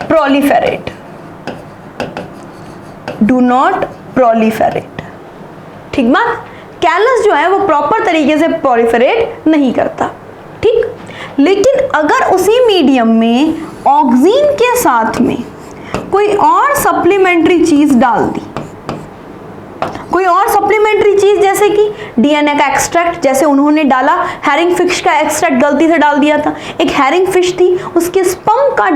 प्रोलिफेरेट, ठीक बात। कैलस जो है वो प्रॉपर तरीके से प्रोलिफेरेट नहीं करता, ठीक। लेकिन अगर उसी मीडियम में ऑक्सीन के साथ में कोई और सप्लीमेंट्री चीज डाल दी, कोई और सप्लीमेंट्री चीज जैसे कि डीएनए का एक्सट्रैक्ट, जैसे उन्होंने डाला हैरिंग फिश का एक्सट्रैक्ट गलती से डाल दिया था, एक हैरिंग फिश थी उसके स्पर्म का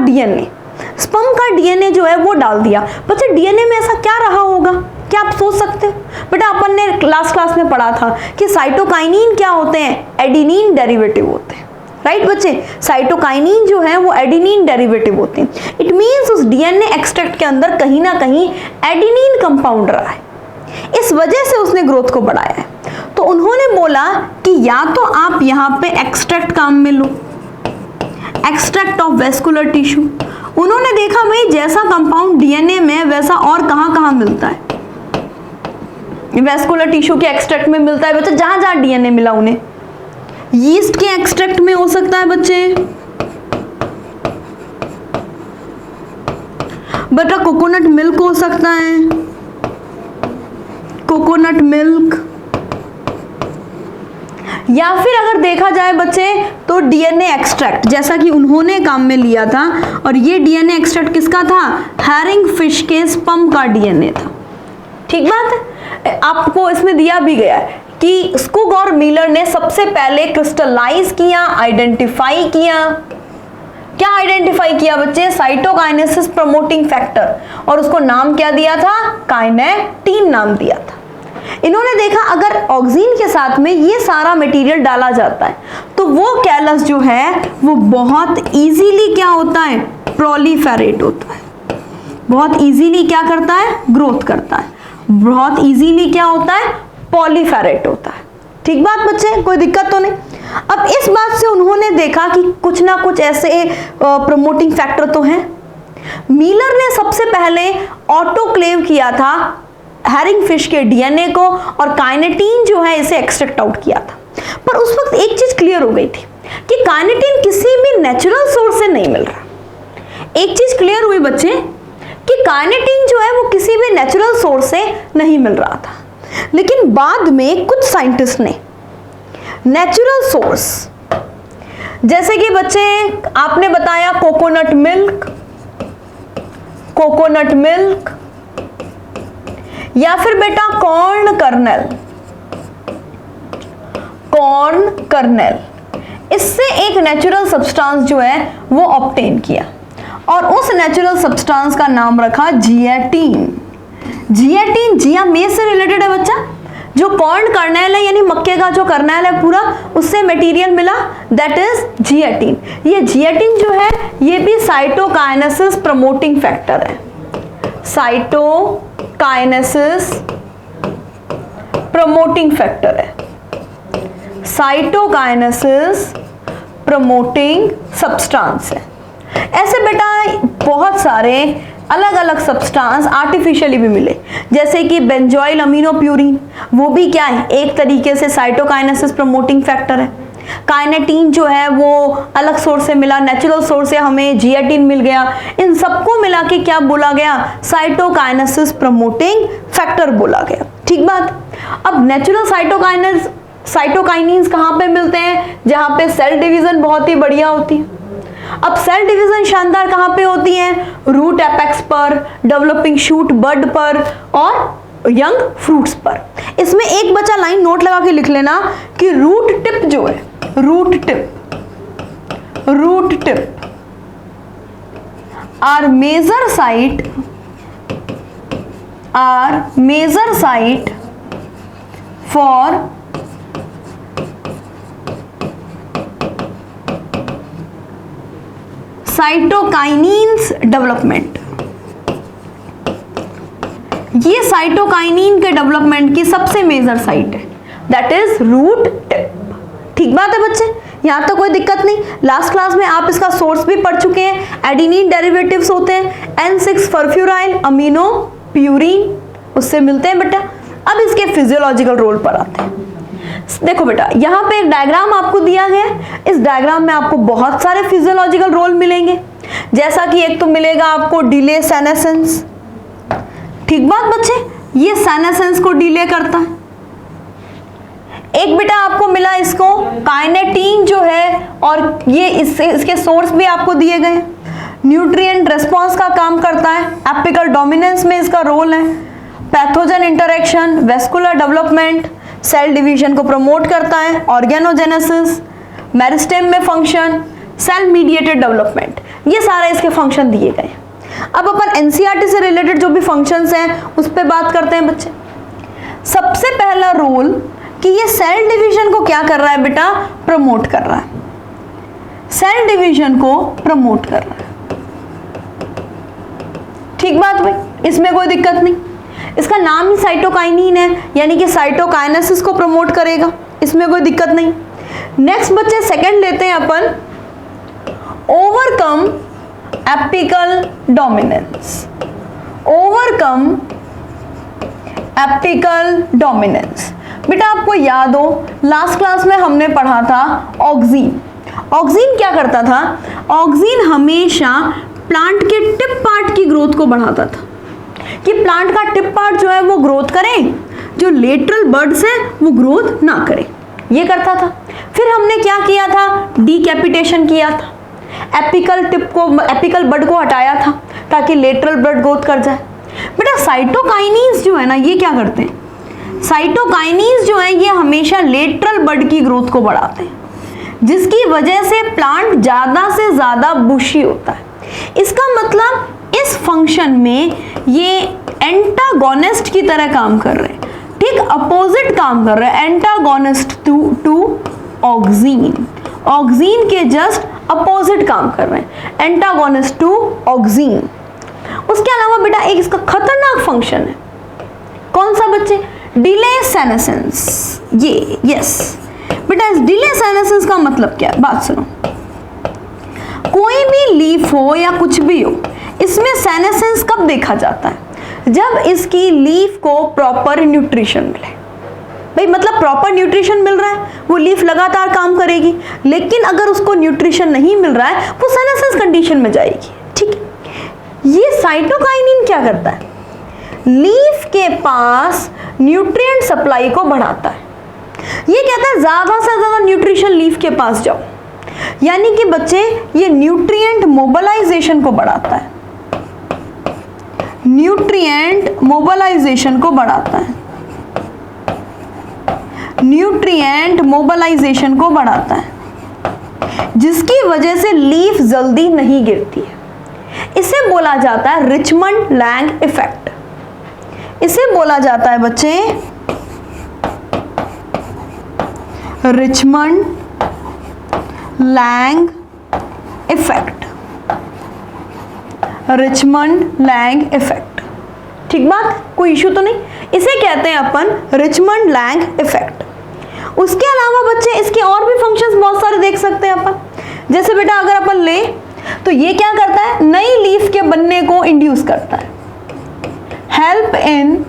डीएनए जो है वो डाल दिया। बच्चे डीएनए में ऐसा क्या रहा होगा, क्या आप सोच सकते हो? बेटा अपन ने लास्ट क्लास में पढ़ा था कि साइटोकाइनिन क्या होते हैं? एडिनिन डेरिवेटिव होते हैं, राइट बच्चे। साइटोकाइनिन जो है वो एडिनिन डेरिवेटिव होते हैं। इट मीन्स उस डीएनए एक्सट्रैक्ट के अंदर कहीं ना कहीं एडिनिन कंपाउंड रहा है, इस वजह से उसने ग्रोथ को बढ़ाया है। तो उन्होंने बोला कि या तो आप यहाँ पे एक्सट्रैक्ट काम में लो, एक्सट्रैक्ट ऑफ वेस्कुलर टिश्यू। उन्होंने देखा भाई जैसा कंपाउंड डीएनए में वैसा और कहाँ मिलता है, वेस्कुलर टिश्यू के एक्सट्रैक्ट में मिलता है बच्चे, जहां जहां डीएनए मिला उन्हें। यीस्ट के एक्सट्रैक्ट में हो सकता है बच्चे, बेटा कोकोनट मिल्क हो सकता है, कोकोनट मिल्क, या फिर अगर देखा जाए बच्चे तो डीएनए एक्सट्रैक्ट, जैसा कि उन्होंने काम में लिया था। और ये डीएनए एक्सट्रैक्ट किसका था? हैरिंग फिश के स्पर्म का डीएनए था, ठीक बात है। आपको इसमें दिया भी गया है कि स्कुग और मिलर ने सबसे पहले क्रिस्टलाइज किया, आइडेंटिफाई किया। क्या आइडेंटिफाई किया बच्चे? साइटोकाइनेसिस प्रमोटिंग फैक्टर, और उसको नाम क्या दिया था? काइनेटीन नाम दिया था। इन्होंने देखा अगर ऑक्सीन के साथ में ये सारा मटेरियल डाला जाता है तो वो कैलस जो है वो बहुत इजीली क्या होता है? प्रोलिफेरेट होता है, बहुत इजीली क्या करता है? ग्रोथ करता है, बहुत इजीली क्या होता है? पॉलीफेरेट होता है, ठीक बात बच्चे, कोई दिक्कत तो नहीं। अब इस बात से उन्होंने देखा कि कुछ ना कुछ ऐसे प्रमोटिंग फैक्टर तो हैं। मिलर ने सबसे पहले ऑटोक्लेव किया था हैरिंग फिश के डीएनए को, और काइनेटीन जो है इसे एक्सट्रैक्ट आउट किया था। पर उस वक्त एक चीज क्लियर हो गई थी कि काइनेटीन किसी भी नेचुरल सोर्स से नहीं मिल रहा। एक चीज क्लियर हुई बच्चे कि काइनेटीन जो है वो किसी भी नेचुरल सोर्स से नहीं मिल रहा था। लेकिन बाद में कुछ साइंटिस्ट ने नेचुरल सोर्स, जैसे कि बच्चे आपने बताया कोकोनट मिल्क, या फिर बेटा कॉर्न कॉर्न कर्नेल, इससे एक नेचुरल सब्सटेंस जो है वो ऑब्टेन किया और उस नेचुरल सब्सटेंस का नाम रखा जिएटिन। जिएटिन जिया मेज से रिलेटेड है बच्चा। जो कॉर्न कर्नेल है यानी मक्के का जो कर्नेल है पूरा, उससे मटेरियल मिला, दैट इज जिएटिन। ये जिएटिन जो है ये भी साइटोकाइनेसिस प्रमोटिंग फैक्टर है। साइटोकाइनेसिस प्रमोटिंग फैक्टर है। साइटोकाइनेसिस प्रमोटिंग सब्सटेंस है। ऐसे बेटा बहुत सारे अलग अलग सब्सटेंस आर्टिफिशियली भी मिले, जैसे कि बेंजोइल अमीनोप्यूरिन, वो भी क्या है, एक तरीके से साइटोकाइनेसिस प्रमोटिंग फैक्टर है। काइनेटीन जो है वो अलग सोर्स से मिला, नेचुरल सोर्स से हमें जिएटिन मिल गया। इन सबको मिला के क्या बोला गया, साइटोकाइनेसिस प्रमोटिंग फैक्टर बोला गया। ठीक बात। अब नेचुरल साइटोकाइनिन्स कहाँ पे मिलते हैं, जहाँ पे सेल डिवीजन बहुत ही बढ़िया होती है। अब सेल डिवीजन शानदार कहाँ पे होती है, रूट एपेक्स पर, डेवलपिंग शूट बड पर और यंग फ्रूट्स पर। इसमें एक बच्चा लाइन नोट लगा के लिख लेना कि रूट टिप जो है, root tip are major site for cytokinins development. ये साइटोकाइनिन के डेवलपमेंट की सबसे मेजर साइट है, दैट इज रूट टिप। ठीक बात है बच्चे, यहां तो कोई दिक्कत नहीं। लास्ट क्लास में आप इसका सोर्स भी पढ़ चुके हैं। एडिनिन डेरिवेटिव्स होते हैं N6 फॉर्फ्यूराइल अमीनो प्यूरिन, उससे मिलते हैं बेटा। अब इसके फिजियोलॉजिकल रोल पर आते हैं। देखो बेटा, यहाँ पे एक डायग्राम आपको दिया गया है। इस डायग्राम में आपको बहुत सारे फिजियोलॉजिकल रोल मिलेंगे, जैसा कि एक तो मिलेगा आपको डिले सेनेसेंस। ठीक बात बच्चे, ये सेनेसेंस को डिले करता है। एक बेटा आपको मिला इसको काइनेटीन जो है, और ये इसके सोर्स भी आपको दिए गए। न्यूट्रिएंट रेस्पॉन्स का काम करता है, एपिकल डोमिनेंस में इसका रोल है, pathogen interaction, vascular development, cell division को प्रमोट करता है, ऑर्गेनोजेनेसिस, मेरिस्टेम में फंक्शन, सेल मीडिएटेड डेवलपमेंट, ये सारे इसके फंक्शन दिए गए। अब अपन एनसीईआरटी से रिलेटेड जो भी फंक्शंस हैं उस पर बात करते हैं बच्चे। सबसे पहला रोल कि ये सेल डिवीजन को क्या कर रहा है बेटा, प्रमोट कर रहा है। सेल डिवीजन को प्रमोट कर रहा है। ठीक बात भाई, इसमें कोई दिक्कत नहीं। इसका नाम ही साइटोकाइनिन है, यानी कि साइटोकाइनेसिस को प्रमोट करेगा, इसमें कोई दिक्कत नहीं। नेक्स्ट बच्चे सेकंड लेते हैं अपन, overcome apical dominance. Overcome apical dominance, बेटा आपको याद हो लास्ट क्लास में हमने पढ़ा था ऑक्सीन। ऑक्सीन क्या करता था, ऑक्सीन हमेशा प्लांट के टिप पार्ट की ग्रोथ को बढ़ाता था, कि प्लांट का टिप पार्ट जो है वो ग्रोथ करे, जो लेटरल बड्स है वो ग्रोथ ना करे, ये करता था। फिर हमने क्या किया था, डीकैपिटेशन किया था, एपिकल बड को हटाया था ताकि लेटरल बड ग्रोथ कर जाए। बेटा साइटोकाइनिन्स जो है ना, ये क्या करते हैं, साइटोकाइनिन्स जो है ये हमेशा लेटरल बड की ग्रोथ को बढ़ाते हैं, जिसकी वजह से प्लांट ज्यादा से ज्यादा बुशी होता है। इसका मतलब इस फंक्शन में ये एंटागोनिस्ट की तरह काम कर रहे हैं, ठीक अपोजिट काम कर रहे हैं, एंटागोनिस्ट टू ऑक्सीन। ऑक्सीन के जस्ट अपोजिट काम कर रहे हैं, एंटागोनिस्ट टू ऑक्सीन। उसके अलावा बेटा एक इसका खतरनाक फंक्शन है, कौन सा बच्चे, डिले सेनेसेंस। ये यस बेटा, इस डिले सेनेसेंस का मतलब क्या है, बात सुनो। कोई भी लीफ हो या कुछ भी हो, इसमें सेनेसेंस कब देखा जाता है, जब इसकी लीफ को प्रॉपर न्यूट्रिशन मिले। भाई मतलब प्रॉपर न्यूट्रिशन मिल रहा है, वो लीफ लगातार काम करेगी, लेकिन अगर उसको न्यूट्रिशन नहीं मिल रहा है वो सेनेसेंस कंडीशन में जाएगी। ठीक है, ये साइटोकाइनिन क्या करता है, लीफ के पास न्यूट्रिएंट सप्लाई को बढ़ाता है। ये कहता है ज्यादा से ज्यादा न्यूट्रिशन लीफ के पास जाओ, यानी कि बच्चे ये न्यूट्रिएंट मोबिलाइजेशन को बढ़ाता है, न्यूट्रिएंट मोबिलाइजेशन को बढ़ाता है। न्यूट्रिएंट मोबिलाइजेशन को बढ़ाता है, जिसकी वजह से लीफ जल्दी नहीं गिरती है। इसे बोला जाता है रिचमंड लैंग इफेक्ट। इसे बोला जाता है बच्चे Richmond Lang effect. Richmond Lang effect, ठीक बात, कोई इशू तो नहीं। इसे कहते हैं अपन रिचमंड लैंग इफेक्ट। उसके अलावा बच्चे इसके और भी फंक्शंस बहुत सारे देख सकते हैं अपन। जैसे बेटा अगर अपन ले तो ये क्या करता है, नई लीफ के बनने को इंड्यूस करता है। Help in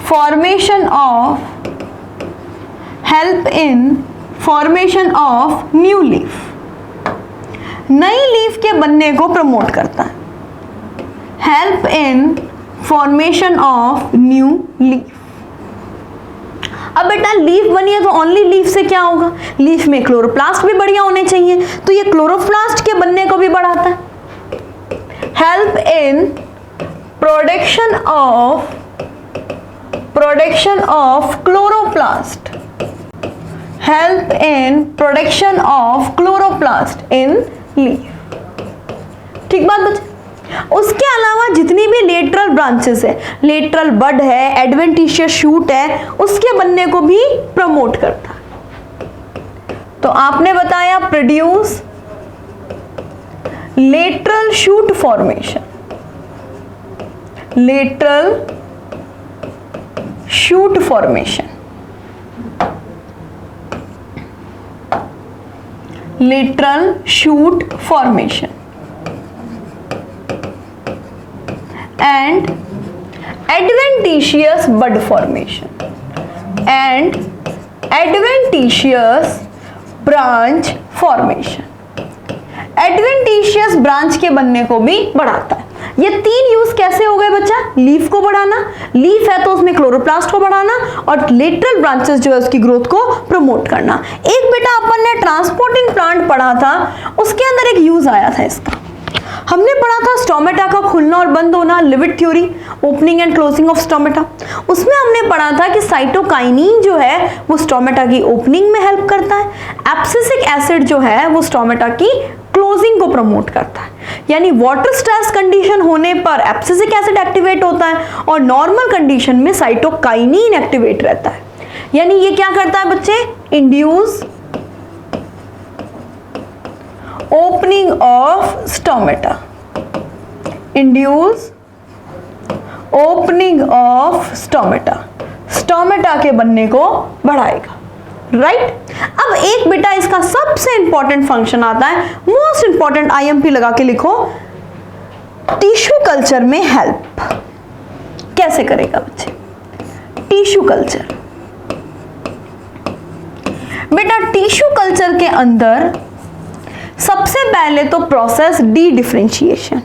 formation of new leaf, नई लीफ के बनने को प्रमोट करता है। Help in formation of new leaf. अब बेटा लीफ बनी है तो ओनली लीफ से क्या होगा, लीफ में क्लोरोप्लास्ट भी बढ़िया होने चाहिए, तो ये क्लोरोप्लास्ट के बनने को भी बढ़ाता है। Help in production of chloroplast, help in production of chloroplast in leaf, ठीक बात बच्चे। उसके अलावा जितनी भी लेटरल ब्रांचेस है, लेटरल बड है, एडवेंटिशियस शूट है, उसके बनने को भी प्रमोट करता है। तो आपने बताया produce lateral shoot formation, lateral shoot formation, lateral shoot formation and adventitious bud formation and adventitious branch formation। Adventitious branch के बनने को भी बढ़ाता है। ये तीन यूज कैसे हो गए बच्चा, लीफ को बढ़ाना, लीफ है तो उसमें क्लोरोप्लास्ट को बढ़ाना, और लेटरल ब्रांचेस जो है उसकी ग्रोथ को प्रमोट करना। एक बेटा अपन ने ट्रांसपोर्टिंग प्लांट पढ़ा था, उसके अंदर एक यूज आया था इसका। हमने पढ़ा था स्टोमेटा का खुलना और बंद होना, levied theory, opening and closing of stomata. उसमें हमने पढ़ा था कि साइटोकाइनिन जो है वो स्टोमेटा की ओपनिंग में हेल्प करता है, एब्सिसिक एसिड जो है वो स्टोमेटा की क्लोजिंग को प्रमोट करता है। यानी वाटर स्ट्रेस कंडीशन होने पर एब्सिसिक एसिड एक्टिवेट होता है और नॉर्मल कंडीशन में साइटोकाइनिन एक्टिवेट रहता है। यानी ये क्या करता है बच्चे, induce opening of stomata, induce opening of stomata, stomata के बनने को बढ़ाएगा, राइट। अब एक बेटा इसका सबसे इंपॉर्टेंट फंक्शन आता है, मोस्ट इंपॉर्टेंट, आईएमपी लगा के लिखो, टिश्यू कल्चर में हेल्प कैसे करेगा बच्चे, टिश्यू कल्चर। बेटा टिश्यू कल्चर के अंदर सबसे पहले तो प्रोसेस डी डिफरेंशिएशन,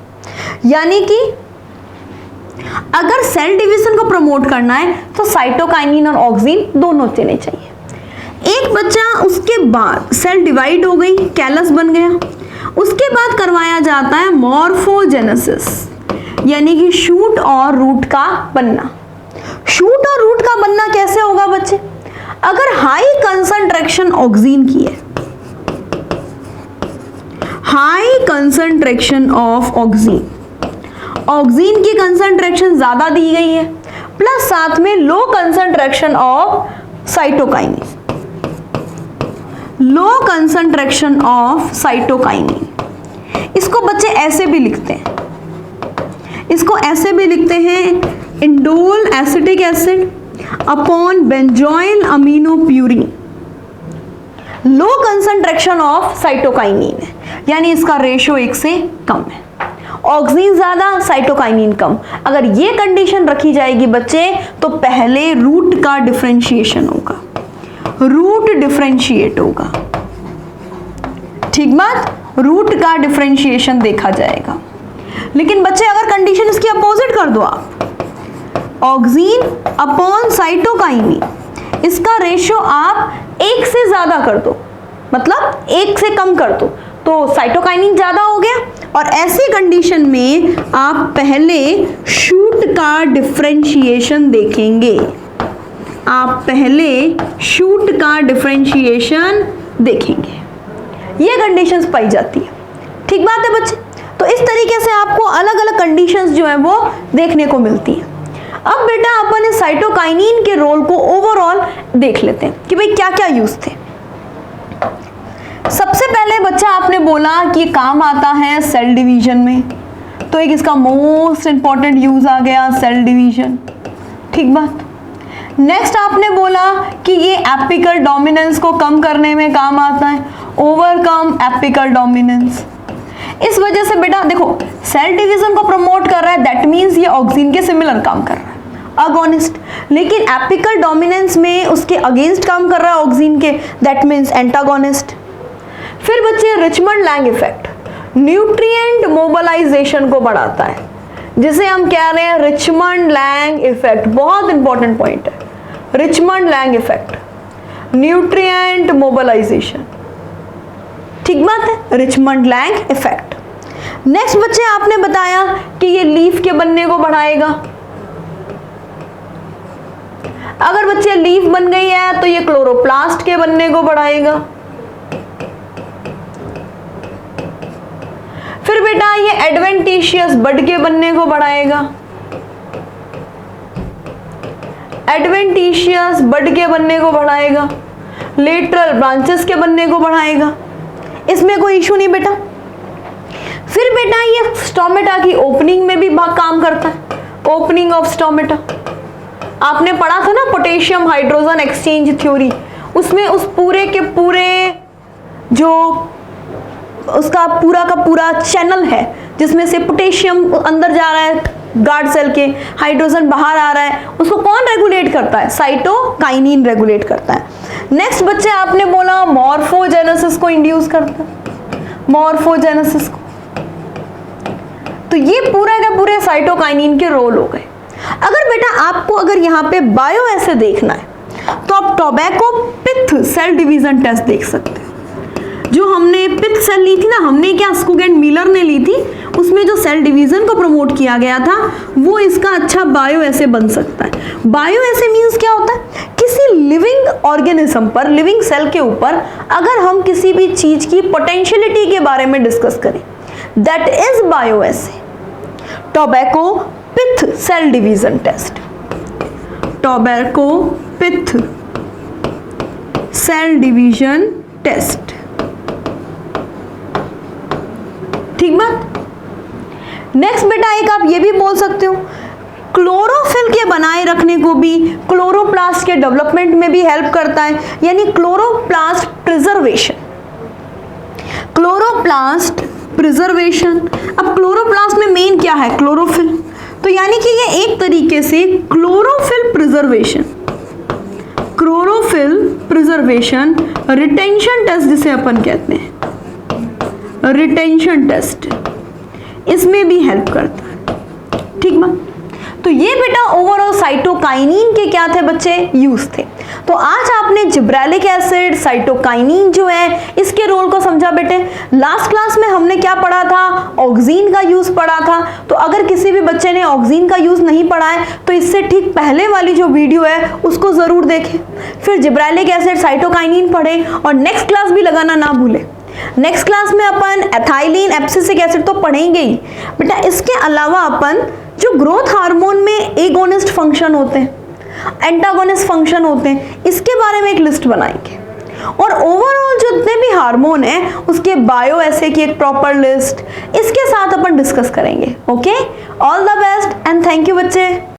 यानी कि अगर सेल डिवीजन को प्रमोट करना है तो साइटोकाइनिन और ऑक्सिन दोनों देने चाहिए। एक बच्चा उसके बाद सेल डिवाइड हो गई, कैलस बन गया, उसके बाद करवाया जाता है मॉर्फोजेनेसिस, यानी कि शूट और रूट का बनना। शूट और रूट का बनना कैसे होगा बच्चे, अगर हाई कंसंट्रेशन ऑक्सिन की है, high concentration of auxin, auxin की कंसंट्रेशन ज्यादा दी गई है, प्लस साथ में लो concentration of cytokinin, low concentration of cytokinin. इसको बच्चे ऐसे भी लिखते हैं, इसको ऐसे भी लिखते हैं, indole acetic acid upon benzoyl aminopurine, low concentration of cytokinin है, यानी इसका रेशियो 1 से कम है, ऑक्सिन ज्यादा साइटोकाइनिन कम। अगर ये कंडीशन रखी जाएगी बच्चे तो पहले रूट का डिफरेंशिएशन होगा, रूट डिफरेंशिएट होगा, ठीक बात, रूट का डिफरेंशिएशन देखा जाएगा। लेकिन बच्चे अगर कंडीशन इसकी अपोजिट कर दो आप, ऑक्सिन अपॉन साइटोकाइनिन, इसका रेशियो आप 1 से ज्यादा कर दो, मतलब 1 से कम कर दो, तो साइटोकाइनिन ज्यादा हो गया, और ऐसी कंडीशन में आप पहले शूट का डिफरेंशिएशन देखेंगे, आप पहले शूट का डिफरेंशिएशन देखेंगे। ये कंडीशंस पाई जाती है। ठीक बात है बच्चे। तो इस तरीके से आपको अलग अलग कंडीशंस जो है वो देखने को मिलती हैं। अब बेटा अपन इस साइटोकाइनिन के रोल को ओवरऑल देख लेते हैं कि भाई क्या क्या यूज थे। सबसे पहले बच्चा आपने बोला कि काम आता है सेल डिवीजन में, तो एक इसका मोस्ट इंपॉर्टेंट यूज आ गया सेल डिवीजन। ठीक बात। नेक्स्ट आपने बोला कि ये एपिकल डोमिनेंस को कम करने में काम आता है, ओवरकम एपिकल डोमिनेंस। इस वजह से बेटा देखो सेल डिवीजन को प्रमोट कर रहा है, दैट मीन्स ये ऑक्सिन के सिमिलर काम कर रहा है, अगोनिस्ट। लेकिन एपिकल डोमिनेंस में उसके अगेंस्ट काम कर रहा है ऑक्सिन के, दैट मीन्स एंटागोनिस्ट। फिर बच्चे Richmond Lang effect nutrient mobilization को बढ़ाता है, जिसे हम कह रहे हैं रिचमंड लैंग इफेक्ट। बहुत इंपॉर्टेंट पॉइंट है, Richmond Lang effect, nutrient mobilization. ठीक बात है, रिचमंड लैंग इफेक्ट। नेक्स्ट बच्चे आपने बताया कि ये लीफ के बनने को बढ़ाएगा। अगर बच्चे लीफ बन गई है तो ये क्लोरोप्लास्ट के बनने को बढ़ाएगा। फिर बेटा ये एडवेंटिशियस बड के बनने को बढ़ाएगा, एडवेंटिशियस बड के बनने को बढ़ाएगा, लेटरल ब्रांचेस के बनने को बढ़ाएगा। इसमें कोई इशू नहीं बेटा। फिर बेटा ये स्टोमेटा की ओपनिंग में भी काम करता है, ओपनिंग ऑफ स्टोमेटा। आपने पढ़ा था ना पोटेशियम हाइड्रोजन एक्सचेंज थ्योरी, उसमें उस पूरे के पूरे जो उसका पूरा का पूरा चैनल है जिसमें से पोटेशियम अंदर जा रहा है गार्ड सेल के, हाइड्रोजन बाहर आ रहा है, उसको कौन रेगुलेट करता है? साइटोकाइनिन रेगुलेट करता है। नेक्स्ट बच्चे आपने बोला मॉर्फोजेनेसिस को इंड्यूस करता है, मॉर्फोजेनेसिस को। तो ये पूरा का पूरे साइटोकाइनिन के रोल हो गए। अगर बेटा आपको अगर यहाँ पे बायो ऐसे देखना है तो आप टोबैको पिथ सेल डिवीजन टेस्ट देख सकते हैं। जो हमने पिथ सेल ली थी ना, हमने क्या स्कुग एंड मिलर ने ली थी, उसमें जो सेल डिवीजन को प्रमोट किया गया था वो इसका अच्छा बायो ऐसे बन सकता है। बायो ऐसे मीन्स क्या होता है? किसी लिविंग ऑर्गेनिज्म पर, लिविंग सेल के ऊपर अगर हम किसी भी चीज की पोटेंशियलिटी के बारे में डिस्कस करें, दैट इज बायो ऐसे। टोबैको पिथ सेल डिवीजन टेस्ट, टोबैको पिथ सेल डिवीजन टेस्ट। ठीक बात। नेक्स्ट बेटा एक आप ये भी बोल सकते हो क्लोरोफिल के बनाए रखने को भी क्लोरोप्लास्ट के डेवलपमेंट में भी हेल्प करता है, यानी क्लोरोप्लास्ट प्रिजर्वेशन, क्लोरोप्लास्ट प्रिजर्वेशन। अब क्लोरोप्लास्ट में मेन क्या है? क्लोरोफिल। तो यानी कि ये एक तरीके से chlorophyll preservation, chlorophyll preservation retention test जिसे अपन कहते हैं, रिटेंशन टेस्ट, इसमें भी हेल्प करता है। ठीक बात। तो ये बेटा ओवरऑल साइटोकाइनिन के क्या थे बच्चे? यूज थे। तो आज आपने जिब्रेलिक एसिड, साइटोकाइनिन जो है इसके रोल को समझा बेटे। लास्ट क्लास में हमने क्या पढ़ा था? ऑक्सीन का यूज पढ़ा था। तो अगर किसी भी बच्चे ने ऑक्सीन का यूज नहीं पढ़ा है तो इससे ठीक पहले वाली जो वीडियो है उसको जरूर देखें, फिर जिब्रेलिक एसिड, साइटोकाइनिन पढ़े और नेक्स्ट क्लास भी लगाना ना भूले। नेक्स्ट क्लास में अपन एथाइलिन, एब्सिसिक एसिड तो पढ़ेंगे ही बेटा। इसके अलावा अपन जो ग्रोथ हार्मोन में एगोनिस्ट फंक्शन होते हैं, एंटागोनिस्ट फंक्शन होते हैं, इसके बारे में एक लिस्ट बनाएंगे। और ओवरऑल जो जितने भी हार्मोन है उसके बायो ऐसे की एक प्रॉपर लिस्ट इसके साथ अपन डिस्कस करेंगे। Okay, all the best and thank you बच्चे।